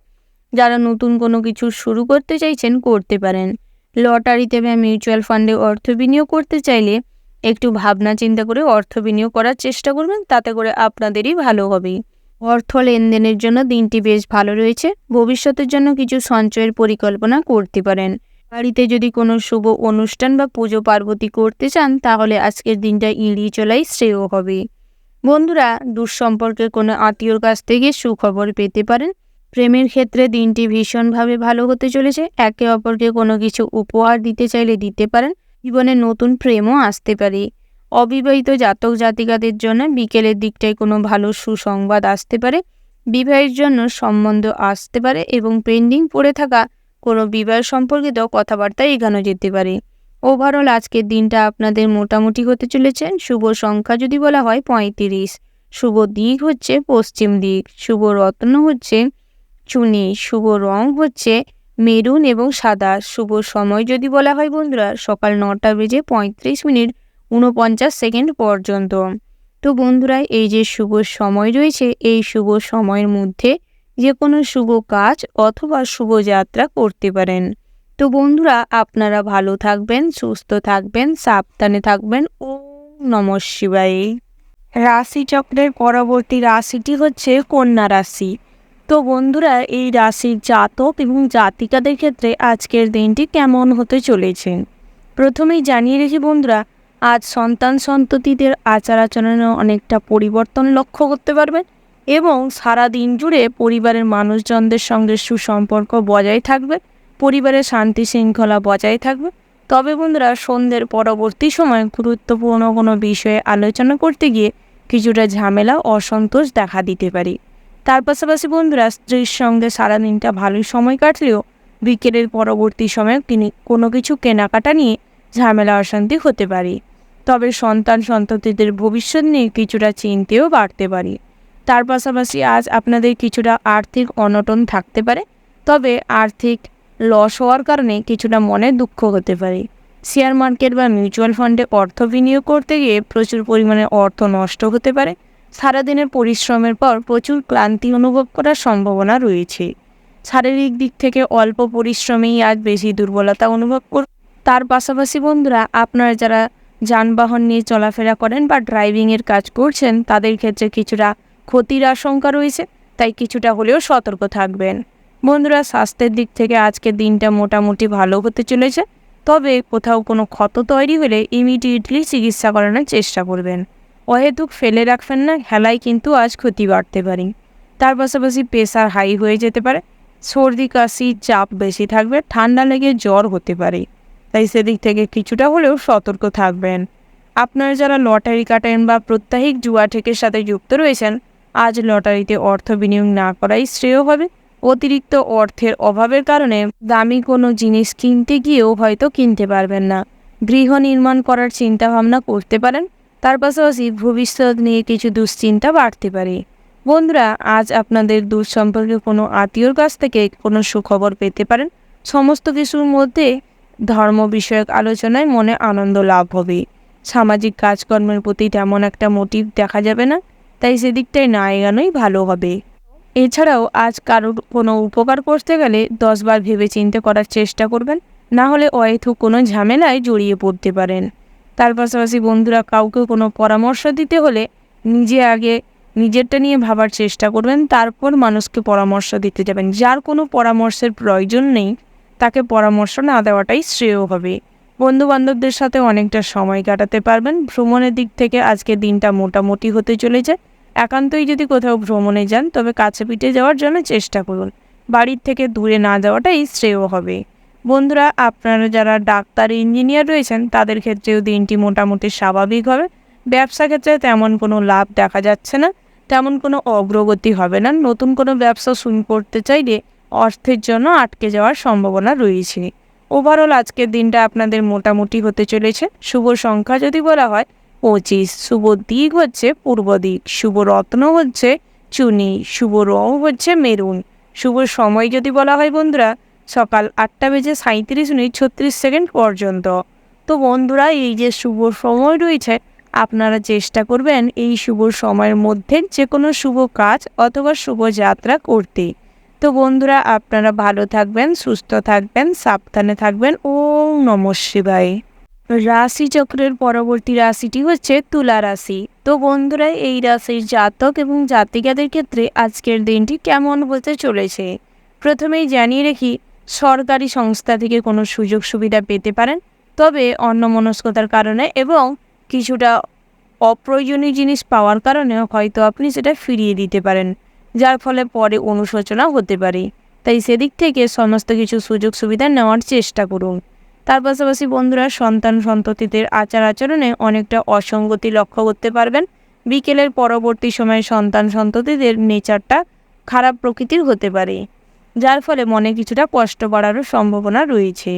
যারা নতুন কোনো কিছু শুরু করতে চাইছেন করতে পারেন। লটারিতে বা মিউচুয়াল ফান্ডে অর্থ বিনিয়োগ করতে চাইলে একটু ভাবনা চিন্তা করে অর্থ বিনিয়োগ করার চেষ্টা করবেন, তাতে করে আপনাদেরই ভালো হবে। অর্থ লেনদেনের জন্য দিনটি বেশ ভালো রয়েছে। ভবিষ্যতের জন্য কিছু সঞ্চয়ের পরিকল্পনা করতে পারেন। বাড়িতে যদি কোনো শুভ অনুষ্ঠান বা পুজো পার্বতী করতে চান তাহলে আজকের দিনটা এড়িয়ে চলাই শ্রেয় হবে। বন্ধুরা দুঃসম্পর্কের কোনো আত্মীয়র কাছ থেকে সুখবর পেতে পারেন। প্রেমের ক্ষেত্রে দিনটি ভীষণভাবে ভালো হতে চলেছে। একে অপরকে কোনো কিছু উপহার দিতে চাইলে দিতে পারেন। জীবনে নতুন প্রেমও আসতে পারে। অবিবাহিত জাতক জাতিকাদের জন্য বিকেলের দিকটায় কোনো ভালো সুসংবাদ আসতে পারে। বিবাহের জন্য সম্বন্ধ আসতে পারে এবং পেন্ডিং পড়ে থাকা কোনো বিবাহ সম্পর্কিত কথাবার্তা এগোনো যেতে পারে। ওভারঅল আজকের দিনটা আপনাদের মোটামুটি হতে চলেছে। শুভ সংখ্যা যদি বলা হয় 35। শুভ দিক হচ্ছে পশ্চিম দিক। শুভ রত্ন হচ্ছে চুনি। শুভ রং হচ্ছে মেরুন এবং সাদা। শুভ সময় যদি বলা হয় বন্ধুরা সকাল 9:35 পর্যন্ত। তো বন্ধুরা এই যে শুভ সময় রয়েছে, এই শুভ সময়ের মধ্যে যে কোনো শুভ কাজ অথবা শুভ যাত্রা করতে পারেন। তো বন্ধুরা আপনারা ভালো থাকবেন, সুস্থ থাকবেন, সাবধানে থাকবেন। ওম নমঃ শিবায়। রাশিচক্রের পরবর্তী রাশিটি হচ্ছে কন্যা রাশি। তো বন্ধুরা এই রাশির জাতক এবং জাতিকাদের ক্ষেত্রে আজকের দিনটি কেমন হতে চলেছে প্রথমেই জানিয়ে রেখি বন্ধুরা, আজ সন্তান সন্ততিদের আচার আচরণে অনেকটা পরিবর্তন লক্ষ্য করতে পারবেন এবং সারা দিন জুড়ে পরিবারের মানুষজনদের সঙ্গে সুসম্পর্ক বজায় থাকবে, পরিবারের শান্তি শৃঙ্খলা বজায় থাকবে। তবে বন্ধুরা সন্ধ্যের পরবর্তী সময় গুরুত্বপূর্ণ কোনো বিষয়ে আলোচনা করতে গিয়ে কিছুটা ঝামেলা অসন্তোষ দেখা দিতে পারে। তার পাশাপাশি বন্ধুরা স্ত্রীর সঙ্গে সারাদিনটা ভালোই সময় কাটলেও বিকেলের পরবর্তী সময়ে কোনো কিছু কেনাকাটা নিয়ে ঝামেলা অশান্তি হতে পারে। তবে সন্তান সন্ততিদের ভবিষ্যৎ নিয়ে কিছুটা চিন্তাও বাড়তে পারে। তার পাশাপাশি আজ আপনাদের কিছুটা আর্থিক অনটন থাকতে পারে, তবে আর্থিক লস হওয়ার কারণে কিছুটা মনে দুঃখ হতে পারে। শেয়ার মার্কেট বা মিউচুয়াল ফান্ডে অর্থ বিনিয়োগ করতে গিয়ে প্রচুর পরিমাণে অর্থ নষ্ট হতে পারে। সারাদিনের পরিশ্রমের পর প্রচুর ক্লান্তি অনুভব করার সম্ভাবনা রয়েছে। শারীরিক দিক থেকে অল্প পরিশ্রমেই আজ বেশি দুর্বলতা অনুভব করুন। তার পাশাপাশি বন্ধুরা আপনারা যারা যানবাহন নিয়ে চলাফেরা করেন বা ড্রাইভিংয়ের কাজ করছেন তাদের ক্ষেত্রে কিছুটা ক্ষতির আশঙ্কা রয়েছে, তাই কিছুটা হলেও সতর্ক থাকবেন। বন্ধুরা স্বাস্থ্যের দিক থেকে আজকের দিনটা মোটামুটি ভালো হতে চলেছে, তবে কোথাও কোনো ক্ষত তৈরি হলে ইমিডিয়েটলি চিকিৎসা করানোর চেষ্টা করবেন। অহেতুক ফেলে রাখবেন না, হেলায় কিন্তু আজ ক্ষতি বাড়তে পারে। তার পাশাপাশি প্রেশার হাই হয়ে যেতে পারে। সর্দি কাশি চাপ বেশি থাকবে, ঠান্ডা লেগে জ্বর হতে পারে, তাই সেদিক থেকে কিছুটা হলেও সতর্ক থাকবেন। আপনারা যারা লটারি কাটেন বা প্রত্যাহিক জুয়া ঠেকের সাথে যুক্ত রয়েছেন, আজ লটারিতে অর্থ বিনিয়োগ না করাই শ্রেয় হবে। অতিরিক্ত অর্থের অভাবের কারণে দামি কোনো জিনিস কিনতে গিয়েও হয়তো কিনতে পারবেন না। গৃহ নির্মাণ করার চিন্তা ভাবনা করতে পারেন, তার পাশাপাশি ভবিষ্যৎ নিয়ে কিছু দুশ্চিন্তা বাড়তে পারে। বন্ধুরা, আজ আপনাদের দূর সম্পর্কে কোনো আত্মীয়র কাছ থেকে কোনো সুখবর পেতে পারেন। সমস্ত কিছুর মধ্যে ধর্ম বিষয়ক আলোচনায় মনে আনন্দ লাভ হবে। সামাজিক কাজকর্মের প্রতি তেমন একটা মোটিভ দেখা যাবে না, তাই সেদিকটায় না এগানোই ভালো হবে। এছাড়াও আজ কারোর কোনো উপকার করতে গেলে 10 বার ভেবে চিন্তে করার চেষ্টা করবেন, না হলে অহেতুক কোনো ঝামেলায় জড়িয়ে পড়তে পারেন। তার পাশাপাশি বন্ধুরা, কাউকে কোনো পরামর্শ দিতে হলে আগে নিজেরটা নিয়ে ভাবার চেষ্টা করবেন, তারপর মানুষকে পরামর্শ দিতে যাবেন। যার কোনো পরামর্শের প্রয়োজন নেই তাকে পরামর্শ না দেওয়াটাই শ্রেয় হবে। বন্ধুবান্ধবদের সাথে অনেকটা সময় কাটাতে পারবেন। ভ্রমণের দিক থেকে আজকের দিনটা মোটামুটি হতে চলেছে। একান্তই যদি কোথাও ভ্রমণে যান তবে কাছে পিঠে যাওয়ার জন্য চেষ্টা করুন, বাড়ির থেকে দূরে না যাওয়াটাই শ্রেয় হবে। বন্ধুরা, আপনারা যারা ডাক্তার ইঞ্জিনিয়ার রয়েছেন তাদের ক্ষেত্রেও দিনটি মোটামুটি স্বাভাবিক হবে। ব্যবসা ক্ষেত্রে তেমন কোনো লাভ দেখা যাচ্ছে না, তেমন কোনো অগ্রগতি হবে না। নতুন কোনো ব্যবসা শুরু করতে চাইলে অর্থের জন্য আটকে যাওয়ার সম্ভাবনা রয়েছে। ওভারঅল আজকের দিনটা আপনাদের মোটামুটি হতে চলেছে। শুভ সংখ্যা যদি বলা হয় 25, শুভ দিক হচ্ছে পূর্ব দিক, শুভ রত্ন হচ্ছে চুনি, শুভ রং হচ্ছে মেরুন, শুভ সময় যদি বলা হয় বন্ধুরা সকাল 8:37:36 পর্যন্ত। তো বন্ধুরা, এই যে শুভ সময় রয়েছে, আপনারা চেষ্টা করবেন এই শুভ সময়ের মধ্যে যে কোনো শুভ কাজ অথবা শুভ যাত্রা করতে। তো বন্ধুরা, আপনারা ভালো থাকবেন, সুস্থ থাকবেন, সাবধানে থাকবেন। ওম নমঃ শিবায়। রাশিচক্রের পরবর্তী রাশিটি হচ্ছে তুলা রাশি। তো বন্ধুরা, এই রাশির জাতক এবং জাতিকাদের ক্ষেত্রে আজকের দিনটি কেমন হতে চলেছে প্রথমেই জানিয়ে রাখি, সরকারি সংস্থা থেকে কোনো সুযোগ সুবিধা পেতে পারেন, তবে অন্যমনস্কতার কারণে এবং কিছুটা অপ্রয়োজনীয় জিনিস পাওয়ার কারণে হয়তো আপনি সেটা ফিরিয়ে দিতে পারেন, যার ফলে পরে অনুশোচনা হতে পারে। তাই সেদিক থেকে সমস্ত কিছু সুযোগ সুবিধা নেওয়ার চেষ্টা করুন। তার পাশাপাশি বন্ধুরা, সন্তান সন্ততিদের আচার আচরণে অনেকটা অসঙ্গতি লক্ষ্য করতে পারবেন। বিকেলের পরবর্তী সময়ে সন্তান সন্ততিদের নেচারটা খারাপ প্রকৃতির হতে পারে, যার ফলে মনে কিছুটা কষ্ট বাড়ারও সম্ভাবনা রয়েছে।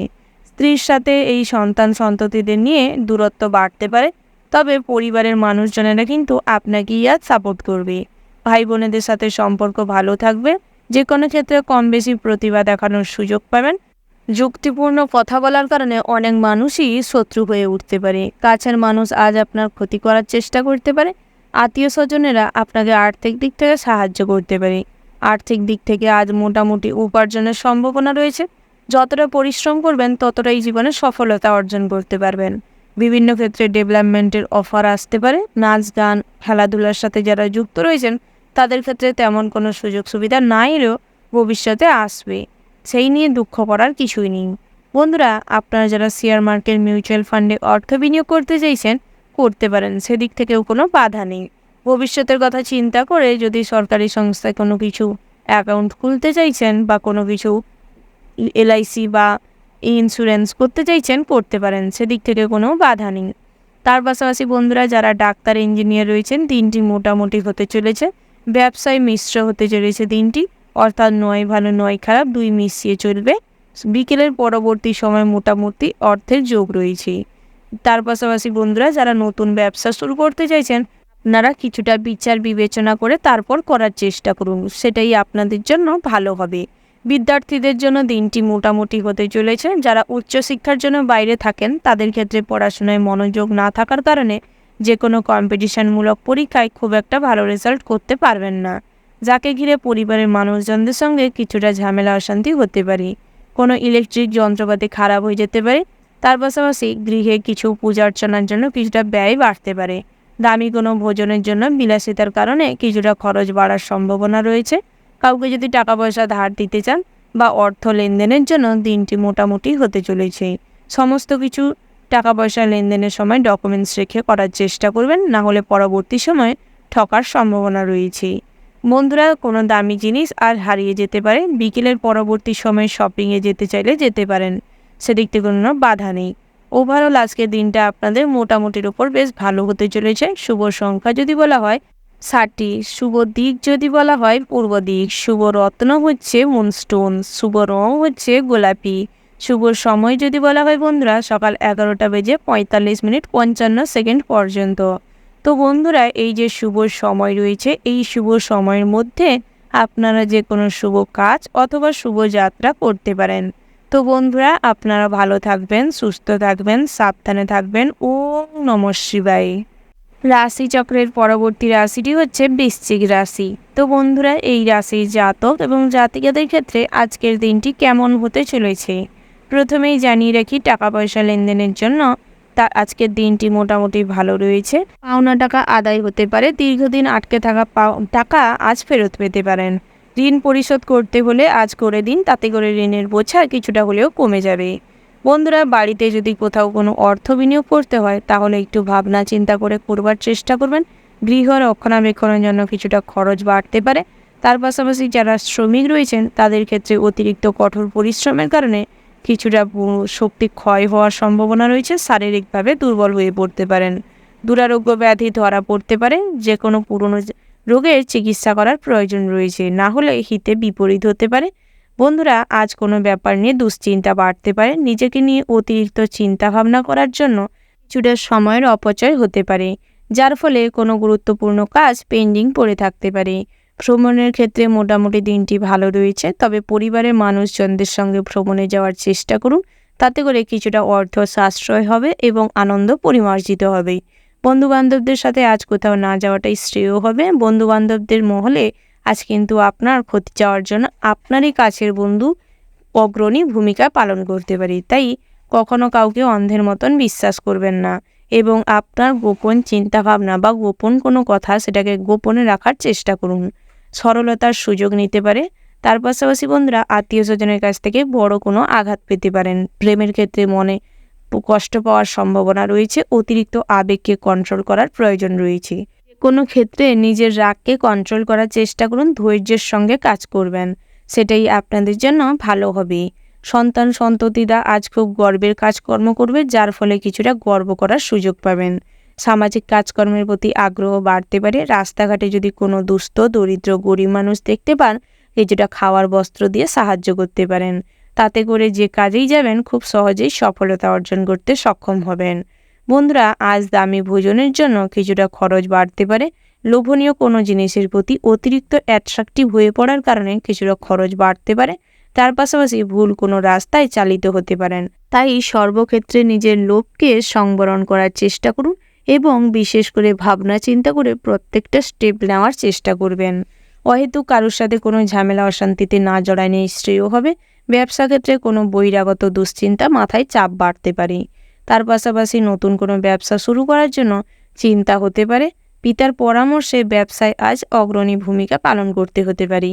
স্ত্রীর সাথে এই সন্তান সন্ততিদের নিয়ে দূরত্ব বাড়তে পারে, তবে পরিবারের মানুষজনেরা কিন্তু আপনাকেই আজ সাপোর্ট করবে। ভাই বোনেদের সাথে সম্পর্ক ভালো থাকবে, যে কোনো ক্ষেত্রে কম বেশি প্রতিভা দেখানোর সুযোগ পাবেন। যুক্তিপূর্ণ কথা বলার কারণে অনেক মানুষই শত্রু হয়ে উঠতে পারে। কাছের মানুষ আজ আপনার ক্ষতি করার চেষ্টা করতে পারে। আত্মীয় স্বজনেরা আপনাকে আর্থিক দিক থেকে সাহায্য করতে পারে। আর্থিক দিক থেকে আজ মোটামুটি উপার্জনের সম্ভাবনা রয়েছে। যতটা পরিশ্রম করবেন ততটাই জীবনে সফলতা অর্জন করতে পারবেন। বিভিন্ন ক্ষেত্রে ডেভেলপমেন্টের অফার আসতে পারে। নাচ গান খেলাধুলার সাথে যারা যুক্ত রয়েছেন তাদের ক্ষেত্রে তেমন কোনো সুযোগ সুবিধা না এলেও ভবিষ্যতে আসবে, সেই নিয়ে দুঃখ করার কিছুই নেই। বন্ধুরা, আপনারা যারা শেয়ার মার্কেট মিউচুয়াল ফান্ডে অর্থ বিনিয়োগ করতে চাইছেন করতে পারেন, সেদিক থেকেও কোনো বাধা নেই। ভবিষ্যতের কথা চিন্তা করে যদি সরকারি সংস্থায় কোনো কিছু অ্যাকাউন্ট খুলতে চাইছেন বা কোনো কিছু এলআইসি বা ইন্স্যুরেন্স করতে চাইছেন করতে পারেন, সেদিক থেকে কোনো বাধা নেই। তার পাশাপাশি বন্ধুরা, যারা ডাক্তার ইঞ্জিনিয়ার রয়েছেন দিনটি মোটামুটি হতে চলেছে। ব্যবসায় মিশ্র হতে চলেছে দিনটি, অর্থাৎ নয় ভালো নয় খারাপ দুই মিশিয়ে চলবে। বিকেলের পরবর্তী সময় মোটামুটি অর্থের যোগ রয়েছে। তার পাশাপাশি বন্ধুরা, যারা নতুন ব্যবসা শুরু করতে চাইছেন আপনারা কিছুটা বিচার বিবেচনা করে তারপর করার চেষ্টা করুন, সেটাই আপনাদের জন্য ভালো হবে। বিদ্যার্থীদের জন্য দিনটি মোটামুটি হতে চলেছে। যারা উচ্চশিক্ষার জন্য বাইরে থাকেন তাদের ক্ষেত্রে পড়াশোনায় মনোযোগ না থাকার কারণে যে কোনো কম্পিটিশনমূলক পরীক্ষায় খুব একটা ভালো রেজাল্ট করতে পারবেন না। যাকে ঘিরে পরিবারের মানুষজনদের সঙ্গে কিছুটা ঝামেলা অশান্তি হতে পারে। কোনো ইলেকট্রিক যন্ত্রপাতি খারাপ হয়ে যেতে পারে। তার পাশাপাশি গৃহে কিছু পূজা অর্চনার জন্য কিছুটা ব্যয় বাড়তে পারে। দামি কোনো ভোজনের জন্য বিলাসিতার কারণে কিছুটা খরচ বাড়ার সম্ভাবনা রয়েছে। কাউকে যদি টাকা পয়সা ধার দিতে চান বা অর্থ লেনদেনের জন্য দিনটি মোটামুটি হতে চলেছে। সমস্ত কিছু টাকা পয়সা লেনদেনের সময় ডকুমেন্টস রেখে করার চেষ্টা করবেন, না হলে পরবর্তী সময়ে ঠকার সম্ভাবনা রয়েছে। বন্ধুরা, কোনো দামি জিনিস আর হারিয়ে যেতে পারে। বিকেলের পরবর্তী সময়ে শপিংয়ে যেতে চাইলে যেতে পারেন, সেদিক থেকে কোনো বাধা নেই। ওভারঅল আজকের দিনটা আপনাদের মোটামুটির ওপর বেশ ভালো হতে চলেছে। শুভ সংখ্যা যদি বলা হয় 60, শুভ দিক যদি বলা হয় পূর্ব দিক, শুভ রত্ন হচ্ছে মুনস্টোন, শুভ রং হচ্ছে গোলাপি, শুভ সময় যদি বলা হয় বন্ধুরা সকাল 11:45:55 পর্যন্ত। তো বন্ধুরা, এই যে শুভ সময় রয়েছে, এই শুভ সময়ের মধ্যে আপনারা যে কোনো শুভ কাজ অথবা শুভ যাত্রা করতে পারেন। তো বন্ধুরা, আপনারা ভালো থাকবেন, সুস্থ থাকবেন, সাবধানে থাকবেন। ওম নমঃ শিবায়। রাশিচক্রের পরবর্তী রাশিটি হচ্ছে বৃশ্চিক রাশি। তো বন্ধুরা, এই রাশির জাতক এবং জাতিকাদের ক্ষেত্রে আজকের দিনটি কেমন হতে চলেছে প্রথমেই জানিয়ে রাখি, টাকা পয়সা লেনদেনের জন্য আজকের দিনটি মোটামুটি ভালো রয়েছে। পাওনা টাকা আদায় হতে পারে, দীর্ঘদিন আটকে থাকা টাকা আজ ফেরত পেতে পারেন। ঋণ পরিশোধ করতে হলে আজ করে দিন, তাতে করে ঋণের বোঝা কিছুটা হলেও কমে যাবে। বন্ধুরা, বাড়িতে যদি কোথাও কোনো অর্থ বিনিয়োগ করতে হয় তাহলে একটু ভাবনা চিন্তা করে করবার চেষ্টা করবেন। গৃহ রক্ষণাবেক্ষণের জন্য কিছুটা খরচ বাড়তে পারে। তার পাশাপাশি যারা শ্রমিক রয়েছেন তাদের ক্ষেত্রে অতিরিক্ত কঠোর পরিশ্রমের কারণে কিছুটা শক্তি ক্ষয় হওয়ার সম্ভাবনা রয়েছে, শারীরিকভাবে দুর্বল হয়ে পড়তে পারেন। দুরারোগ্য ব্যাধি ধরা পড়তে পারে, যে কোনো পুরনো রোগের চিকিৎসা করার প্রয়োজন রয়েছে, না হলে হিতে বিপরীত হতে পারে। বন্ধুরা, আজ কোনো ব্যাপার নিয়ে দুশ্চিন্তা বাড়তে পারে। নিজেকে নিয়ে অতিরিক্ত চিন্তা ভাবনা করার জন্য কিছুটা সময়ের অপচয় হতে পারে, যার ফলে কোনো গুরুত্বপূর্ণ কাজ পেন্ডিং পড়ে থাকতে পারে। ভ্রমণের ক্ষেত্রে মোটামুটি দিনটি ভালো রয়েছে, তবে পরিবারের মানুষজনদের সঙ্গে ভ্রমণে যাওয়ার চেষ্টা করুন, তাতে করে কিছুটা অর্থ সাশ্রয় হবে এবং আনন্দ পরিমার্জিত হবে। বন্ধুবান্ধবদের সাথে আজ কোথাও না যাওয়াটাই শ্রেয় হবে। বন্ধুবান্ধবদের মহলে আজ কিন্তু আপনার ক্ষতি চাওয়ার জন্য আপনারই কাছের বন্ধু অগ্রণী ভূমিকা পালন করতে পারে। তাই কখনো কাউকে অন্ধের মতন বিশ্বাস করবেন না এবং আপনার গোপন চিন্তাভাবনা বা গোপন কোনো কথা সেটাকে গোপনে রাখার চেষ্টা করুন। সরলতার সুযোগ নিতে পারে। তার পাশাপাশি বন্ধুরা, আত্মীয় স্বজনের কাছ থেকে বড় কোনো আঘাত পেতে পারেন। প্রেমের ক্ষেত্রে মনে কষ্ট পাওয়ার সম্ভাবনা রয়েছে। অতিরিক্ত আবেগকে কন্ট্রোল করার প্রয়োজন রয়েছে। কোনো ক্ষেত্রে নিজের রাগকে কন্ট্রোল করার চেষ্টা করুন, ধৈর্যের সঙ্গে কাজ করবেন, সেটাই আপনাদের জন্য ভালো হবে। সন্তান সন্ততিরা আজ খুব গর্বের কাজকর্ম করবে, যার ফলে কিছুটা গর্ব করার সুযোগ পাবেন। সামাজিক কাজকর্মের প্রতি আগ্রহ বাড়তে পারে। রাস্তাঘাটে যদি কোনো দুস্থ দরিদ্র গরিব মানুষ দেখতে পান, কিছুটা খাওয়ার বস্ত্র দিয়ে সাহায্য করতে পারেন, তাতে করে যে কাজেই যাবেন খুব সহজেই সফলতা অর্জন করতে সক্ষম হবেন। বন্ধুরা, আজ দামি ভোজনের জন্য কিছুটা খরচ বাড়তে পারে। লোভনীয় কোনো জিনিসের প্রতি অতিরিক্ত অ্যাট্রাকটিভ হয়ে পড়ার কারণে কিছুটা খরচ বাড়তে পারে। তার পাশাপাশি ভুল কোনো রাস্তায় চালিত হতে পারেন। তাই সর্বক্ষেত্রে নিজের লোভকে সংবরণ করার চেষ্টা করুন এবং বিশেষ করে ভাবনা চিন্তা করে প্রত্যেকটা স্টেপ নেওয়ার চেষ্টা করবেন। অহেতুক কারোর সাথে কোনো ঝামেলা অশান্তিতে না জড়ায় নিয়ে শ্রেয় হবে। ব্যবসা ক্ষেত্রে কোনো বহিরাগত দুশ্চিন্তা মাথায় চাপ বাড়তে পারে। তার পাশাপাশি নতুন কোনো ব্যবসা শুরু করার জন্য চিন্তা হতে পারে। পিতার পরামর্শে ব্যবসায় আজ অগ্রণী ভূমিকা পালন করতে হতে পারে।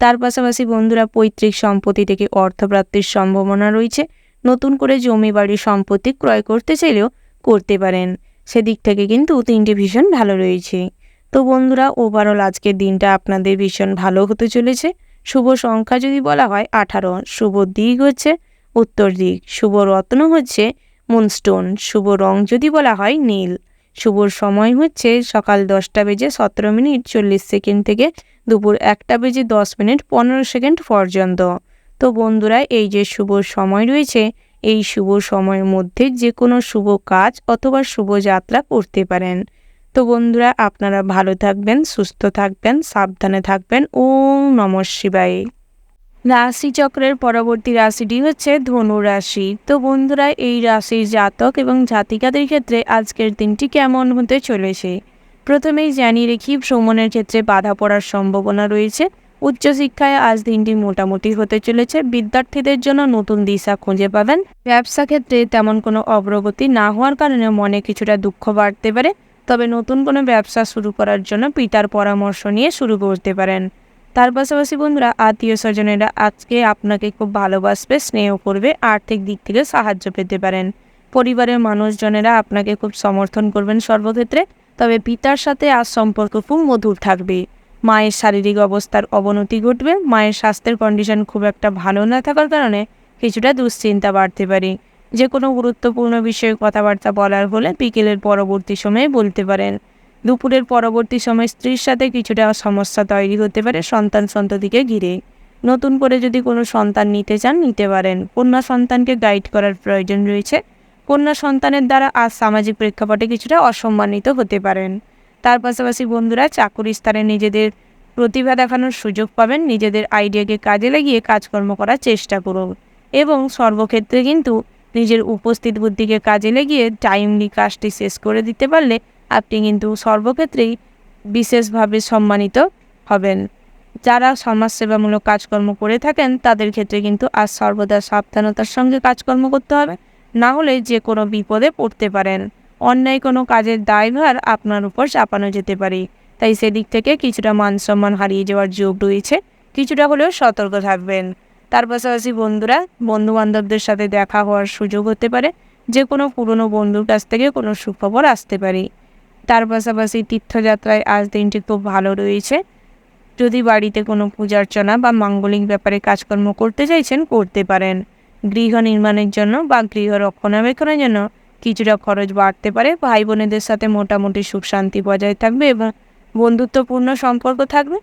তার পাশাপাশি বন্ধুরা, পৈতৃক সম্পত্তি থেকে অর্থপ্রাপ্তির সম্ভাবনা রয়েছে। নতুন করে জমি বাড়ি সম্পত্তি ক্রয় করতে চাইলেও করতে পারেন, সেদিক থেকে কিন্তু তিনটি ভীষণ ভালো রয়েছে। তো বন্ধুরা, ওভারঅল আজকের দিনটা আপনাদের ভীষণ ভালো হতে চলেছে। শুভ সংখ্যা যদি বলা হয় 18, শুভ দিক হচ্ছে উত্তর দিক, শুভ রত্ন হচ্ছে মুনস্টোন, শুভ রং যদি বলা হয় নীল, শুভ সময় হচ্ছে সকাল 10:17:40 থেকে দুপুর 1:10:15 পর্যন্ত। তো বন্ধুরা, এই যে শুভ সময় রয়েছে, এই শুভ সময়ের মধ্যে যে কোনো শুভ কাজ অথবা শুভ যাত্রা করতে পারেন। তো বন্ধুরা, আপনারা ভালো থাকবেন, সুস্থ থাকবেন, সাবধানে থাকবেন। ওম নমঃ শিবায়। রাশিচক্রের পরবর্তী রাশিটি হচ্ছে ধনু রাশি। তো বন্ধুরা, এই রাশির জাতক এবং জাতিকাদের ক্ষেত্রে আজকের দিনটি কেমন হতে চলেছে প্রথমেই জানিয়ে রেখি, ভ্রমণের ক্ষেত্রে বাধা পড়ার সম্ভাবনা রয়েছে। উচ্চশিক্ষায় আজ দিনটি মোটামুটি হতে চলেছে। বিদ্যার্থীদের জন্য নতুন দিশা খুঁজে পাবেন। ব্যবসা ক্ষেত্রে তেমন কোনো অগ্রগতি না হওয়ার কারণে মনে কিছুটা দুঃখ বাড়তে পারে, তবে নতুন কোনো ব্যবসা শুরু করার জন্য পিতার পরামর্শ নিয়ে শুরু করতে পারেন। তার পাশাপাশি বন্ধুরা, আত্মীয় স্বজনেরা আজকে আপনাকে খুব ভালোবাসবে, স্নেহ করবে, আর্থিক দিক থেকে সাহায্য পেতে পারেন। পরিবারের মানুষজনেরা আপনাকে খুব সমর্থন করবেন সর্বক্ষেত্রে, তবে পিতার সাথে আজ সম্পর্ক খুব মধুর থাকবে। মায়ের শারীরিক অবস্থার অবনতি ঘটবে। মায়ের স্বাস্থ্যের কন্ডিশন খুব একটা ভালো না থাকার কারণে কিছুটা দুশ্চিন্তা বাড়তে পারে। যে কোনো গুরুত্বপূর্ণ বিষয়ে কথাবার্তা বলার হলে বিকেলের পরবর্তী সময়ে বলতে পারেন। দুপুরের পরবর্তী সময় স্ত্রীর সাথে কিছুটা সমস্যা তৈরি হতে পারে সন্ততিকে ঘিরে। নতুন করে যদি কোনো সন্তান নিতে চান নিতে পারেন। কন্যা সন্তানকে গাইড করার প্রয়োজন রয়েছে। কন্যা সন্তানের দ্বারা আজ সামাজিক প্রেক্ষাপটে কিছুটা অসম্মানিত হতে পারেন। তার পাশাপাশি বন্ধুরা চাকুরি স্থানে নিজেদের প্রতিভা দেখানোর সুযোগ পাবেন। নিজেদের আইডিয়াকে কাজে লাগিয়ে কাজকর্ম করার চেষ্টা করুন এবং সর্বক্ষেত্রে কিন্তু নিজের উপস্থিত বুদ্ধিকে কাজে লাগিয়ে টাইমলি কাজটি শেষ করে দিতে পারলে আপনি কিন্তু সর্বক্ষেত্রেই বিশেষভাবে সম্মানিত হবেন। যারা সমাজসেবামূলক কাজকর্ম করে থাকেন তাদের ক্ষেত্রে কিন্তু আজ সর্বদা সাবধানতার সঙ্গে কাজকর্ম করতে হবে, না হলে যে কোনো বিপদে পড়তে পারেন। অন্যায় কোনো কাজের দায়ভার আপনার উপর চাপানো যেতে পারে, তাই সেদিক থেকে কিছুটা মান সম্মান হারিয়ে যাওয়ার যোগ রয়েছে। কিছুটা হলেও সতর্ক থাকবেন। তার পাশাপাশি বন্ধুরা বন্ধুবান্ধবদের সাথে দেখা হওয়ার সুযোগ হতে পারে। যে কোনো পুরনো বন্ধুর কাছ থেকে কোনো সুখবর আসতে পারে। তার পাশাপাশি তীর্থযাত্রায় আজ দিনটি খুব ভালো রয়েছে। যদি বাড়িতে কোনো পূজার্চনা বা মাঙ্গলিক ব্যাপারে কাজকর্ম করতে চাইছেন করতে পারেন। গৃহ নির্মাণের জন্য বা গৃহ রক্ষণাবেক্ষণের জন্য কিছুটা খরচ বাড়তে পারে। ভাই বোনেদের সাথে মোটামুটি সুখ শান্তি বজায় থাকবে এবং বন্ধুত্বপূর্ণ সম্পর্ক থাকবে।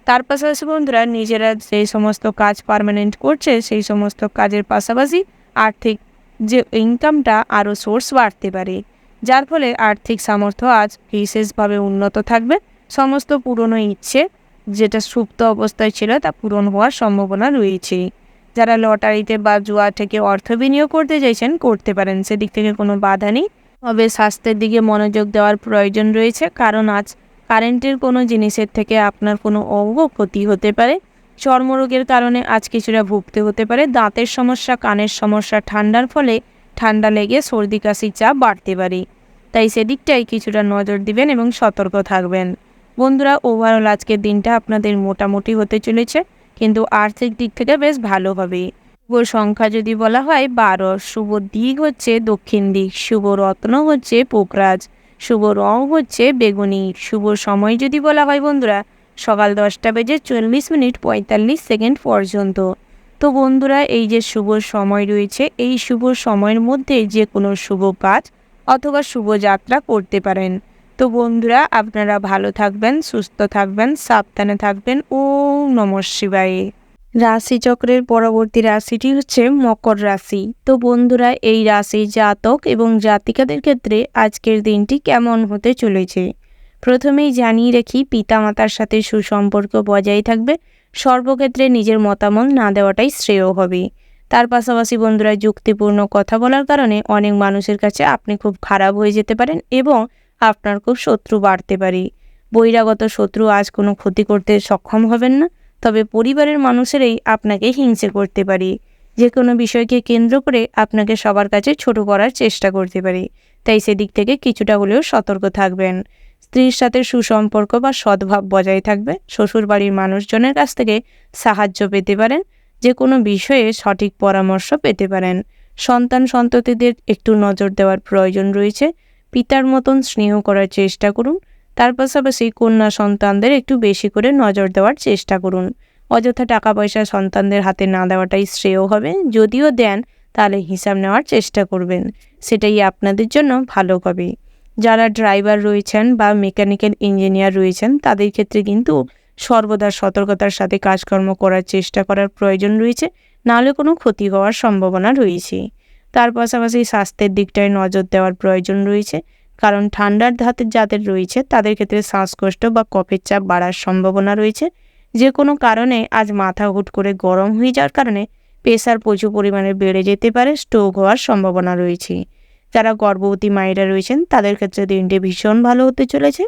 তার পাশাপাশি বন্ধুরা নিজেরা যেই সমস্ত কাজ পার্মানেন্ট করছে সেই সমস্ত কাজের পাশাপাশি আর্থিক যে ইনকামটা আরও সোর্স বাড়তে পারে, যার ফলে আর্থিক সামর্থ্য আজ বিশেষভাবে উন্নত থাকবে। সমস্ত পুরনো ইচ্ছে যেটা সুপ্ত অবস্থায় ছিল তা পূরণ হওয়ার সম্ভাবনা রয়েছে। যারা লটারিতে বা জুয়া থেকে অর্থ বিনিয়োগ করতে চাইছেন করতে পারেন, সেদিক থেকে কোনো বাধা নেই। তবে স্বাস্থ্যের দিকে মনোযোগ দেওয়ার প্রয়োজন রয়েছে, কারণ আজ কারেন্টের কোনো জিনিসের থেকে আপনার কোনো ক্ষতি হতে পারে। চর্মরোগের কারণে আজ কিছুটা ভুগতে হতে পারে। দাঁতের সমস্যা, কানের সমস্যা, ঠান্ডার ফলে ঠান্ডা লেগে সর্দি কাশির চাপ বাড়তে পারে, তাই সেদিকটাই কিছুটা নজর দিবেন এবং সতর্ক থাকবেন। বন্ধুরা ওভারঅল আজকের দিনটা আপনাদের মোটামুটি হতে চলেছে, কিন্তু আর্থিক দিক থেকে বেশ ভালো হবে। শুভ সংখ্যা যদি বলা হয় 12, শুভ দিক হচ্ছে দক্ষিণ দিক, শুভ রত্ন হচ্ছে পোকরাজ, শুভ রং হচ্ছে বেগুনি, শুভ সময় যদি বলা হয় বন্ধুরা সকাল 10:40:45 পর্যন্ত। তো বন্ধুরা এই যে শুভ সময় রয়েছে এই শুভ সময়ের মধ্যে যে কোনো শুভ কাজ অথবা শুভ যাত্রা করতে পারেন। তো বন্ধুরা আপনারা ভালো থাকবেন, সুস্থ থাকবেন, সাবধানে থাকবেন। ওম নমঃ শিবায়। রাশিচক্রের পরবর্তী রাশিটি হচ্ছে মকর রাশি। তো বন্ধুরা এই রাশির জাতক এবং জাতিকাদের ক্ষেত্রে আজকের দিনটি কেমন হতে চলেছে প্রথমেই জানিয়ে রাখি, পিতামাতার সাথে সুসম্পর্ক বজায় থাকবে। সর্বক্ষেত্রে নিজের মতামত না দেওয়াটাই শ্রেয় হবে। তার পাশাপাশি বন্ধুরা যুক্তিপূর্ণ কথা বলার কারণে অনেক মানুষের কাছে আপনি খুব খারাপ হয়ে যেতে পারেন এবং আপনার খুব শত্রু বাড়তে পারে। বহিরাগত শত্রু আজ কোনো ক্ষতি করতে সক্ষম হবেন না, তবে পরিবারের মানুষেরাই আপনাকে হিংসে করতে পারে। যে কোনো বিষয়কে কেন্দ্র করে আপনাকে সবার কাছে ছোট করার চেষ্টা করতে পারে, তাই সেদিক থেকে কিছুটা হলেও সতর্ক থাকবেন। স্ত্রীর সাথে সুসম্পর্ক বা সদ্ভাব বজায় থাকবে। শ্বশুরবাড়ির মানুষজনের কাছ থেকে সাহায্য পেতে পারেন। যে কোনো বিষয়ে সঠিক পরামর্শ পেতে পারেন। সন্ততিদের একটু নজর দেওয়ার প্রয়োজন রয়েছে। পিতার মতন স্নেহ করার চেষ্টা করুন। তার পাশাপাশি কন্যা সন্তানদের একটু বেশি করে নজর দেওয়ার চেষ্টা করুন। অযথা টাকা পয়সা সন্তানদের হাতে না দেওয়াটাই শ্রেয় হবে। যদিও দেন তাহলে হিসাব নেওয়ার চেষ্টা করবেন, সেটাই আপনাদের জন্য ভালো হবে। যারা ড্রাইভার রয়েছেন বা মেকানিক্যাল ইঞ্জিনিয়ার রয়েছেন তাদের ক্ষেত্রে কিন্তু সর্বদা সতর্কতার সাথে কাজকর্ম করার চেষ্টা করার প্রয়োজন রয়েছে, নাহলে কোনো ক্ষতি হওয়ার সম্ভাবনা রয়েছে। তার পাশাপাশি স্বাস্থ্যের দিকটায় নজর দেওয়ার প্রয়োজন রয়েছে, কারণ ঠান্ডার ধাতের যাদের রয়েছে তাদের ক্ষেত্রে শ্বাসকষ্ট বা কফের চাপ বাড়ার সম্ভাবনা রয়েছে। যে কোনো কারণে আজ মাথা হুট করে গরম হয়ে যাওয়ার কারণে প্রেশার প্রচুর পরিমাণে বেড়ে যেতে পারে, স্ট্রোক হওয়ার সম্ভাবনা রয়েছে। যারা গর্ভবতী মায়েরা রয়েছেন তাদের ক্ষেত্রে দিনটি ভীষণ ভালো হতে চলেছে।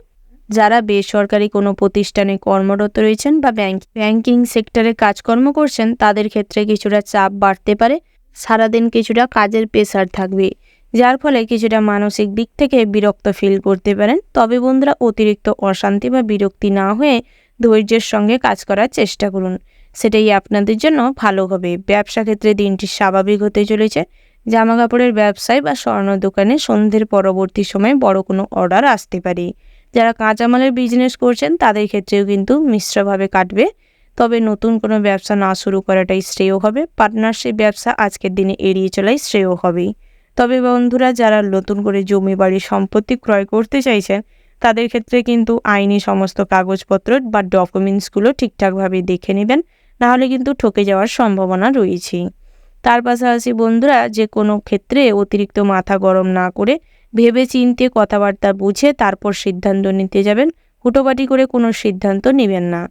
যারা বেসরকারি কোনো প্রতিষ্ঠানে কর্মরত রয়েছেন বা ব্যাংকিং সেক্টরে কাজকর্ম করছেন তাদের ক্ষেত্রে কিছুটা চাপ বাড়তে পারে। সারাদিন কিছুটা কাজের প্রেশার থাকবে, যার ফলে কিছুটা মানসিক দিক থেকে বিরক্ত ফিল করতে পারেন। তবে বন্ধুরা অতিরিক্ত অশান্তি বা বিরক্তি না হয়ে ধৈর্যের সঙ্গে কাজ করার চেষ্টা করুন, সেটাই আপনাদের জন্য ভালো হবে। ব্যবসা ক্ষেত্রে দিনটি স্বাভাবিক হতে চলেছে। জামা কাপড়ের ব্যবসায় বা স্বর্ণ দোকানে সন্ধ্যের পরবর্তী সময়ে বড় কোনো অর্ডার আসতে পারে। যারা কাঁচামালের বিজনেস করছেন তাদের ক্ষেত্রেও কিন্তু মিশ্রভাবে কাটবে, তবে নতুন কোনো ব্যবসা না শুরু করাটাই শ্রেয় হবে। পার্টনারশিপ ব্যবসা আজকের দিনে এড়িয়ে চলাই শ্রেয় হবেই। তবে বন্ধুরা, যারা নতুন করে জমি বাড়ি সম্পত্তি ক্রয় করতে চাইছেন তাদের ক্ষেত্রে কিন্তু আইনি সমস্ত কাগজপত্র বা ডকুমেন্টসগুলো ঠিকঠাকভাবে দেখে নেবেন, নাহলে কিন্তু ঠকে যাওয়ার সম্ভাবনা রয়েছে। তার পাশাপাশি বন্ধুরা, যে কোনো ক্ষেত্রে অতিরিক্ত মাথা গরম না করে ভেবে চিন্তে কথাবার্তা বুঝে তারপর সিদ্ধান্ত নিতে যাবেন। হুটোপাটি করে কোনো সিদ্ধান্ত নেবেন না।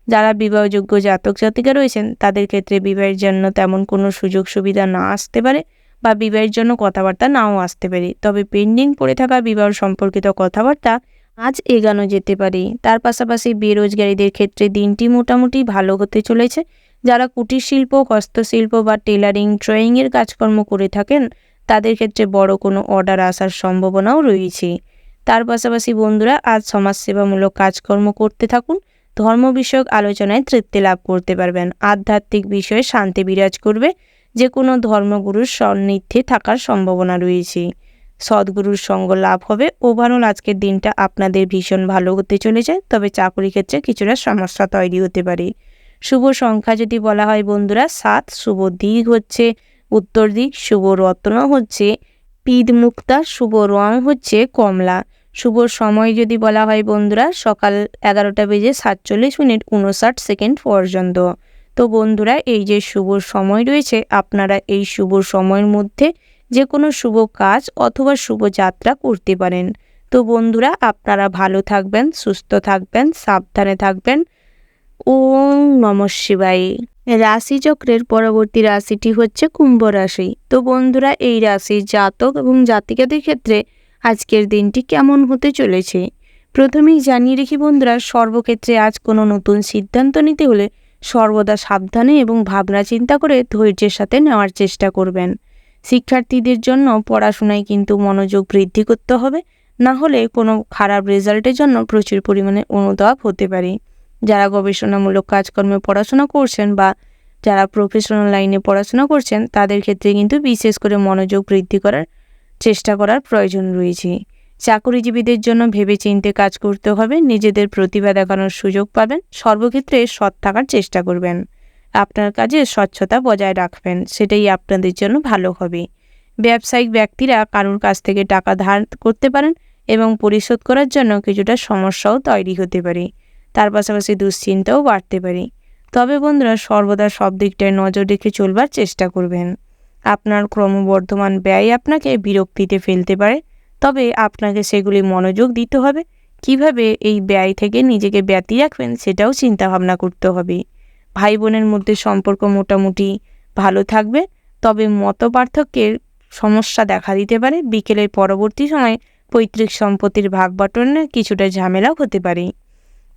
যারা বিবাহযোগ্য জাতক জাতিকা রয়েছেন তাদের ক্ষেত্রে বিবাহের জন্য তেমন কোনো সুযোগ সুবিধা না আসতে পারে বা বিবাহের জন্য কথাবার্তা নাও আসতে পারে, তবে পেন্ডিং পড়ে থাকা বিবাহ সম্পর্কিত কথাবার্তা আজ এগানো যেতে পারে। তার পাশাপাশি বেরোজগারীদের ক্ষেত্রে দিনটি মোটামুটি ভালো হতে চলেছে। যারা কুটির শিল্প, হস্তশিল্প বা টেলারিং, ড্রয়িংয়ের কাজকর্ম করে থাকেন তাদের ক্ষেত্রে বড় কোনো অর্ডার আসার সম্ভাবনাও রয়েছে। তার পাশাপাশি বন্ধুরা, আজ সমাজসেবামূলক কাজকর্ম করতে থাকুন। ধর্ম বিষয়ক আলোচনায় তৃপ্তি লাভ করতে পারবেন। আধ্যাত্মিক বিষয়ে শান্তি বিরাজ করবে। যে কোনো ধর্মগুরুর সান্নিধ্যে থাকার সম্ভাবনা রয়েছে। সদ্গুরুর সঙ্গ লাভ হবে। ওভারঅল আজকের দিনটা আপনাদের ভীষণ ভালো হতে চলেছে, তবে চাকরি ক্ষেত্রে কিছুটা সমস্যা তৈরি হতে পারে। শুভ সংখ্যা যদি বলা হয় বন্ধুরা 7, শুভ দিক হচ্ছে উত্তর দিক, শুভ রত্ন হচ্ছে পিদ মুক্তা, শুভ রং হচ্ছে কমলা। শুভ সময় যদি বলা হয় বন্ধুরা সকাল 11:47:59 পর্যন্ত। তো বন্ধুরা, এই যে শুভ সময় রয়েছে আপনারা এই শুভ সময়ের মধ্যে যে কোনো শুভ কাজ অথবা শুভ যাত্রা করতে পারেন। তো বন্ধুরা, আপনারা ভালো থাকবেন, সুস্থ থাকবেন, সাবধানে থাকবেন। ওম নমঃ শিবায়। রাশিচক্রের পরবর্তী রাশিটি হচ্ছে কুম্ভ রাশি। তো বন্ধুরা, এই রাশির জাতক এবং জাতিকাদের ক্ষেত্রে আজকের দিনটি কেমন হতে চলেছে প্রথমেই জানিয়ে রেখি বন্ধুরা, সর্বক্ষেত্রে আজ কোনো নতুন সিদ্ধান্ত নিতে হলে সর্বদা সাবধানে এবং ভাবনা চিন্তা করে ধৈর্যের সাথে নেওয়ার চেষ্টা করবেন। শিক্ষার্থীদের জন্য পড়াশোনায় কিন্তু মনোযোগ বৃদ্ধি করতে হবে, না হলে কোনো খারাপ রেজাল্টের জন্য প্রচুর পরিমাণে অনুতাপ হতে পারে। যারা গবেষণামূলক কাজকর্মে পড়াশোনা করছেন বা যারা প্রফেশনাল লাইনে পড়াশোনা করছেন তাদের ক্ষেত্রে কিন্তু বিশেষ করে মনোযোগ বৃদ্ধি করার চেষ্টা করার প্রয়োজন রয়েছে। চাকরিজীবীদের জন্য ভেবেচিন্তে কাজ করতে হবে। নিজেদের প্রতিভা দেখানোর সুযোগ পাবেন। সর্বক্ষেত্রে সৎ থাকার চেষ্টা করবেন। আপনার কাজে স্বচ্ছতা বজায় রাখবেন, সেটাই আপনাদের জন্য ভালো হবে। ব্যবসায়িক ব্যক্তিরা কারোর কাছ থেকে টাকা ধার করতে পারেন এবং পরিশোধ করার জন্য কিছুটা সমস্যাও তৈরি হতে পারে। তার পাশাপাশি দুশ্চিন্তাও বাড়তে পারে। তবে বন্ধুরা, সর্বদা সব দিকটায় নজর রেখে চলবার চেষ্টা করবেন। আপনার ক্রমবর্ধমান ব্যয় আপনাকে বিরক্তিতে ফেলতে পারে, তবে আপনাকে সেগুলি মনোযোগ দিতে হবে। কিভাবে এই ব্যয় থেকে নিজেকে ব্যতি রাখবেন সেটাও চিন্তাভাবনা করতে হবে। ভাই বোনের মধ্যে সম্পর্ক মোটামুটি ভালো থাকবে, তবে মতপার্থক্যের সমস্যা দেখা দিতে পারে। বিকেলের পরবর্তী সময়ে পৈতৃক সম্পত্তির ভাগ বণ্টনে কিছুটা ঝামেলাও হতে পারে।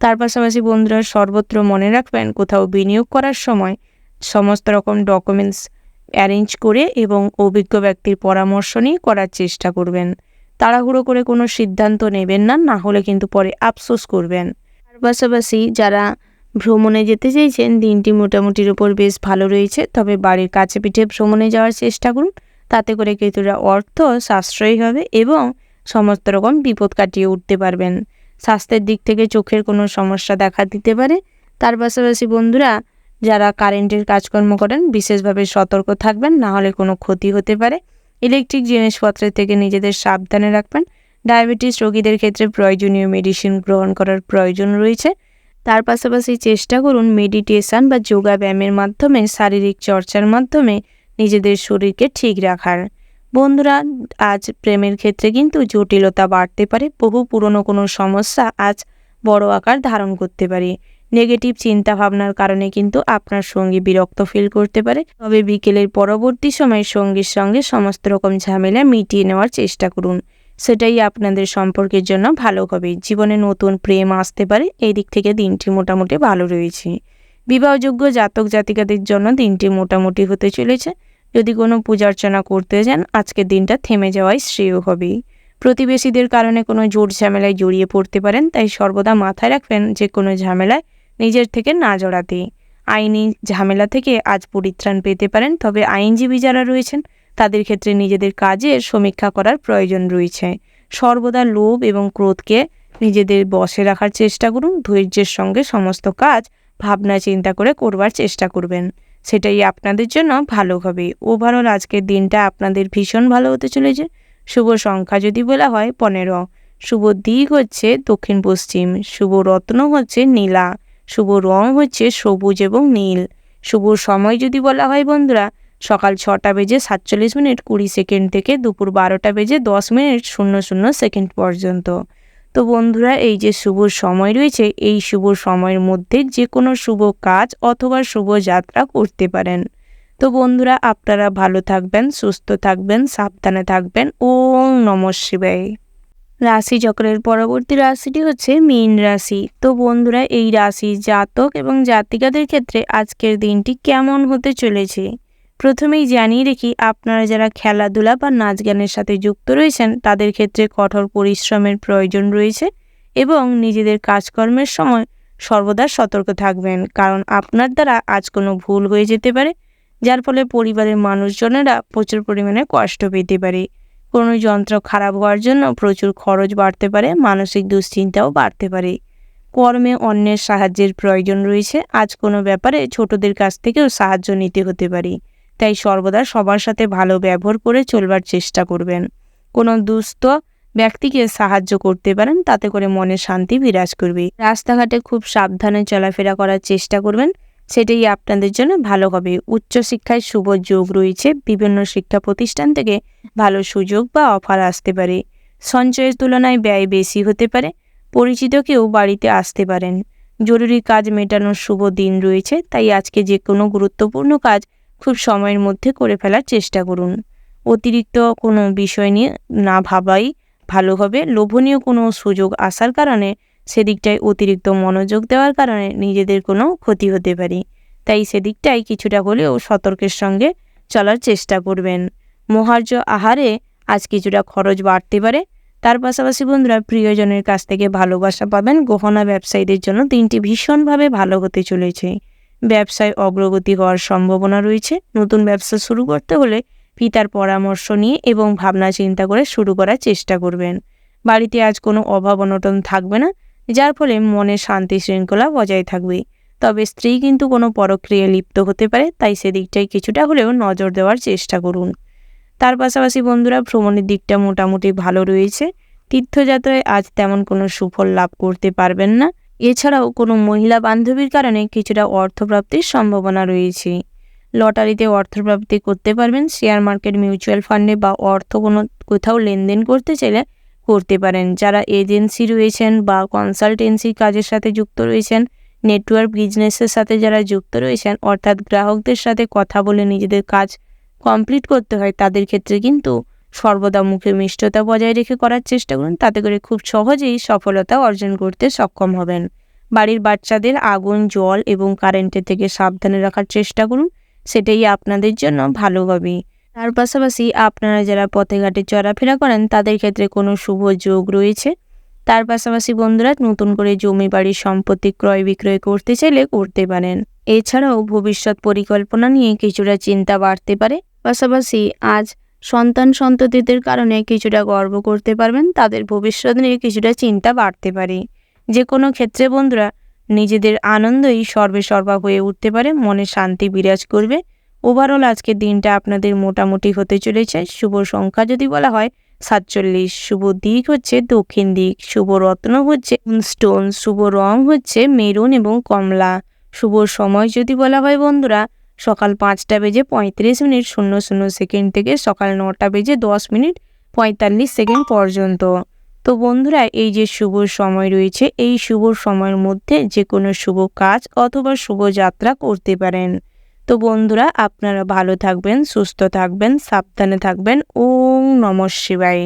তার পাশাপাশি বন্ধুরা, সর্বত্র মনে রাখবেন কোথাও বিনিয়োগ করার সময় সমস্ত রকম ডকুমেন্টস অ্যারেঞ্জ করে এবং অভিজ্ঞ ব্যক্তির পরামর্শ নিয়ে করার চেষ্টা করবেন। তাড়াহুড়ো করে কোনো সিদ্ধান্ত নেবেন না, না হলে কিন্তু পরে আফসোস করবেন। তার পাশাপাশি যারা ভ্রমণে যেতে চাইছেন দিনটি মোটামুটির উপর বেশ ভালো রয়েছে, তবে বাড়ির কাছে পিঠে ভ্রমণে যাওয়ার চেষ্টা করুন। তাতে করে কিছুটা অর্থ সাশ্রয়ী হবে এবং সমস্ত রকম বিপদ কাটিয়ে উঠতে পারবেন। স্বাস্থ্যের দিক থেকে চোখের কোনো সমস্যা দেখা দিতে পারে। তার পাশাপাশি বন্ধুরা, যারা কারেন্টের কাজকর্ম করেন বিশেষভাবে সতর্ক থাকবেন, না হলে কোনো ক্ষতি হতে পারে। ইলেকট্রিক জিনিসপত্রের থেকে নিজেদের সাবধানে রাখবেন। ডায়াবেটিস রোগীদের ক্ষেত্রে প্রয়োজনীয় মেডিসিন গ্রহণ করার প্রয়োজন রয়েছে। তার পাশাপাশি চেষ্টা করুন মেডিটেশন বা যোগা ব্যায়ামের মাধ্যমে, শারীরিক চর্চার মাধ্যমে নিজেদের শরীরকে ঠিক রাখার। বন্ধুরা, আজ প্রেমের ক্ষেত্রে কিন্তু জটিলতা বাড়তে পারে। বহু পুরনো কোনো সমস্যা আজ বড় আকার ধারণ করতে পারে। নেগেটিভ চিন্তাভাবনার কারণে কিন্তু আপনার সঙ্গী বিরক্ত ফিল করতে পারে। তবে বিকেলের পরবর্তী সময় সঙ্গীর সঙ্গে সমস্ত রকম ঝামেলা মিটিয়ে নেওয়ার চেষ্টা করুন, সেটাই আপনাদের সম্পর্কের জন্য ভালো হবে। জীবনে নতুন প্রেম আসতে পারে। এই দিক থেকে দিনটি মোটামুটি ভালো রয়েছে। বিবাহযোগ্য জাতক জাতিকাদের জন্য দিনটি মোটামুটি হতে চলেছে। যদি কোনো পূজা অর্চনা করতে যান আজকের দিনটা থেমে যাওয়াই শ্রেয় হবে। প্রতিবেশীদের কারণে কোনো জোট ঝামেলায় জড়িয়ে পড়তে পারেন, তাই সর্বদা মাথায় রাখবেন যে কোনো ঝামেলায় নিজের থেকে না জড়াতে। আইনি ঝামেলা থেকে আজ পরিত্রাণ পেতে পারেন, তবে আইনজীবী যারা রয়েছেন তাদের ক্ষেত্রে নিজেদের কাজের সমীক্ষা করার প্রয়োজন রয়েছে। সর্বদা লোভ এবং ক্রোধকে নিজেদের বশে রাখার চেষ্টা করুন। ধৈর্যের সঙ্গে সমস্ত কাজ ভাবনা চিন্তা করে করবার চেষ্টা করবেন, সেটাই আপনাদের জন্য ভালো হবে। ওভারঅল আজকের দিনটা আপনাদের ভীষণ ভালো হতে চলেছে। শুভ সংখ্যা যদি বলা হয় 15, শুভ দিক হচ্ছে দক্ষিণ পশ্চিম, শুভ রত্ন হচ্ছে নীলা, শুভ রং হচ্ছে সবুজ এবং নীল। শুভ সময় যদি বলা হয় বন্ধুরা, সকাল 6টা বেজে 47 মিনিট 20 সেকেন্ড থেকে দুপুর 12টা বেজে 10 মিনিট 00 সেকেন্ড পর্যন্ত। তো বন্ধুরা, এই যে শুভ সময় রয়েছে, এই শুভ সময়ের মধ্যে যে কোনো শুভ কাজ অথবা শুভ যাত্রা করতে পারেন। তো বন্ধুরা, আপনারা ভালো থাকবেন, সুস্থ থাকবেন, সাবধানে থাকবেন। ওম নমঃ শিবায়। রাশি চক্রের পরবর্তী রাশিটি হচ্ছে মীন রাশি। তো বন্ধুরা, এই রাশির জাতক এবং জাতিকাদের ক্ষেত্রে আজকের দিনটি কেমন হতে চলেছে প্রথমেই জানিয়ে রেখি, আপনারা যারা খেলাধুলা বা নাচ গানের সাথে যুক্ত রয়েছেন তাদের ক্ষেত্রে কঠোর পরিশ্রমের প্রয়োজন রয়েছে এবং নিজেদের কাজকর্মের সময় সর্বদা সতর্ক থাকবেন, কারণ আপনার দ্বারা আজ কোনো ভুল হয়ে যেতে পারে, যার ফলে পরিবারের মানুষজনেরা প্রচুর পরিমাণে কষ্ট পেতে পারে। কোনো যন্ত্র খারাপ হওয়ার জন্য প্রচুর খরচ বাড়তে পারে, মানসিক দুশ্চিন্তাও বাড়তে পারে। কর্মে অন্যের সাহায্যের প্রয়োজন রয়েছে, আজ কোনো ব্যাপারে ছোটদের কাছ থেকেও সাহায্য নিতে হতে পারে, তাই সর্বদা সবার সাথে ভালো ব্যবহার করে চলবার চেষ্টা করবেন। কোনো দুস্থ ব্যক্তিকে সাহায্য করতে পারেন, তাতে করে মনে শান্তি বিরাজ করবে। রাস্তাঘাটে খুব সাবধানে চলাফেরা করার চেষ্টা করবেন, সেটাই আপনাদের জন্য ভালো হবে। উচ্চশিক্ষায় শুভ যোগ রয়েছে, বিভিন্ন শিক্ষা প্রতিষ্ঠান থেকে ভালো সুযোগ বা অফার আসতে পারে। সঞ্চয়ের তুলনায় ব্যয় বেশি হতে পারে, পরিচিত কেউ বাড়িতে আসতে পারেন। জরুরি কাজ মেটানোর শুভ দিন রয়েছে, তাই আজকে যে কোনো গুরুত্বপূর্ণ কাজ খুব সময়ের মধ্যে করে ফেলার চেষ্টা করুন। অতিরিক্ত কোনো বিষয় নিয়ে না ভাবাই ভালো হবে। লোভনীয় কোনো সুযোগ আসার কারণে সেদিকটায় অতিরিক্ত মনোযোগ দেওয়ার কারণে নিজেদের কোনো ক্ষতি হতে পারে, তাই সেদিকটাই কিছুটা হলেও সতর্কের সঙ্গে চলার চেষ্টা করবেন। মহার্ঘ আহারে আজ কিছুটা খরচ বাড়তে পারে। তার পাশাপাশি বন্ধুরা, প্রিয়জনের কাছ থেকে ভালোবাসা পাবেন। গহনা ব্যবসায়ীদের জন্য দিনটি ভীষণভাবে ভালো হতে চলেছে। ব্যবসায় অগ্রগতি হওয়ার সম্ভাবনা রয়েছে। নতুন ব্যবসা শুরু করতে হলে পিতার পরামর্শ নিয়ে এবং ভাবনা চিন্তা করে শুরু করার চেষ্টা করবেন। বাড়িতে আজ কোনো অভাব অনটন থাকবে না, যার ফলে মনে শান্তি শৃঙ্খলা বজায় থাকবে। তবে স্ত্রী কিন্তু কোনো পরক্রিয়ায় লিপ্ত হতে পারে, তাই সেদিকটাই কিছুটা হলেও নজর দেওয়ার চেষ্টা করুন। তার পাশাপাশি বন্ধুরা, ভ্রমণের দিকটা মোটামুটি ভালো রয়েছে। তীর্থযাত্রায় আজ তেমন কোনো সুফল লাভ করতে পারবেন না। এছাড়াও কোনো মহিলা বান্ধবীর কারণে কিছুটা অর্থপ্রাপ্তির সম্ভাবনা রয়েছে। লটারিতে অর্থপ্রাপ্তি করতে পারবেন। শেয়ার মার্কেট, মিউচুয়াল ফান্ডে বা কোথাও লেনদেন করতে চাইলে করতে পারেন। যারা এজেন্সি রয়েছেন বা কনসালটেন্সি কাজের সাথে যুক্ত রয়েছেন, নেটওয়ার্ক বিজনেসের সাথে যারা যুক্ত রয়েছেন, অর্থাৎ গ্রাহকদের সাথে কথা বলে নিজেদের কাজ কমপ্লিট করতে হয়, তাদের ক্ষেত্রে কিন্তু সর্বদা মুখে মিষ্টতা বজায় রেখে করার চেষ্টা করুন, তাতে করে খুব সহজেই সফলতা অর্জন করতে সক্ষম হবেন। বাড়ির বাচ্চাদের আগুন, জল এবং কারেন্টের থেকে সাবধানে রাখার চেষ্টা করুন, সেটাই আপনাদের জন্য ভালো হবে। তার পাশাপাশি আপনারা যারা পথে ঘাটে চলাফেরা করেন তাদের ক্ষেত্রে কোনো শুভ যোগ রয়েছে। তার পাশাপাশি বন্ধুরা, নতুন করে জমি বাড়ির সম্পত্তি ক্রয় বিক্রয় করতে চাইলে করতে পারেন। এছাড়াও ভবিষ্যৎ পরিকল্পনা নিয়ে কিছুটা চিন্তা বাড়তে পারে। পাশাপাশি আজ সন্ততিদের কারণে কিছুটা গর্ব করতে পারবেন, তাদের ভবিষ্যৎ নিয়ে কিছুটা চিন্তা বাড়তে পারে। যে কোনো ক্ষেত্রে বন্ধুরা, নিজেদের আনন্দই সর্বেসর্বা হয়ে উঠতে পারে, মনে শান্তি বিরাজ করবে। ওভারঅল আজকের দিনটা আপনাদের মোটামুটি হতে চলেছে। শুভ সংখ্যা যদি বলা হয় 47, শুভ দিক হচ্ছে দক্ষিণ দিক, শুভ রত্ন হচ্ছে স্টোন, শুভ রং হচ্ছে মেরুন এবং কমলা। শুভ সময় যদি বলা হয় বন্ধুরা, সকাল 5টা বেজে 35 মিনিট 00 সেকেন্ড থেকে সকাল 9টা বেজে 10 মিনিট 45 সেকেন্ড পর্যন্ত। তো বন্ধুরা, এই যে শুভ সময় রয়েছে, এই শুভ সময়ের মধ্যে যে কোনো শুভ কাজ অথবা শুভ যাত্রা করতে পারেন। তো বন্ধুরা, আপনারা ভালো থাকবেন, সুস্থ থাকবেন, সাবধানে থাকবেন। ওম নমঃ শিবায়।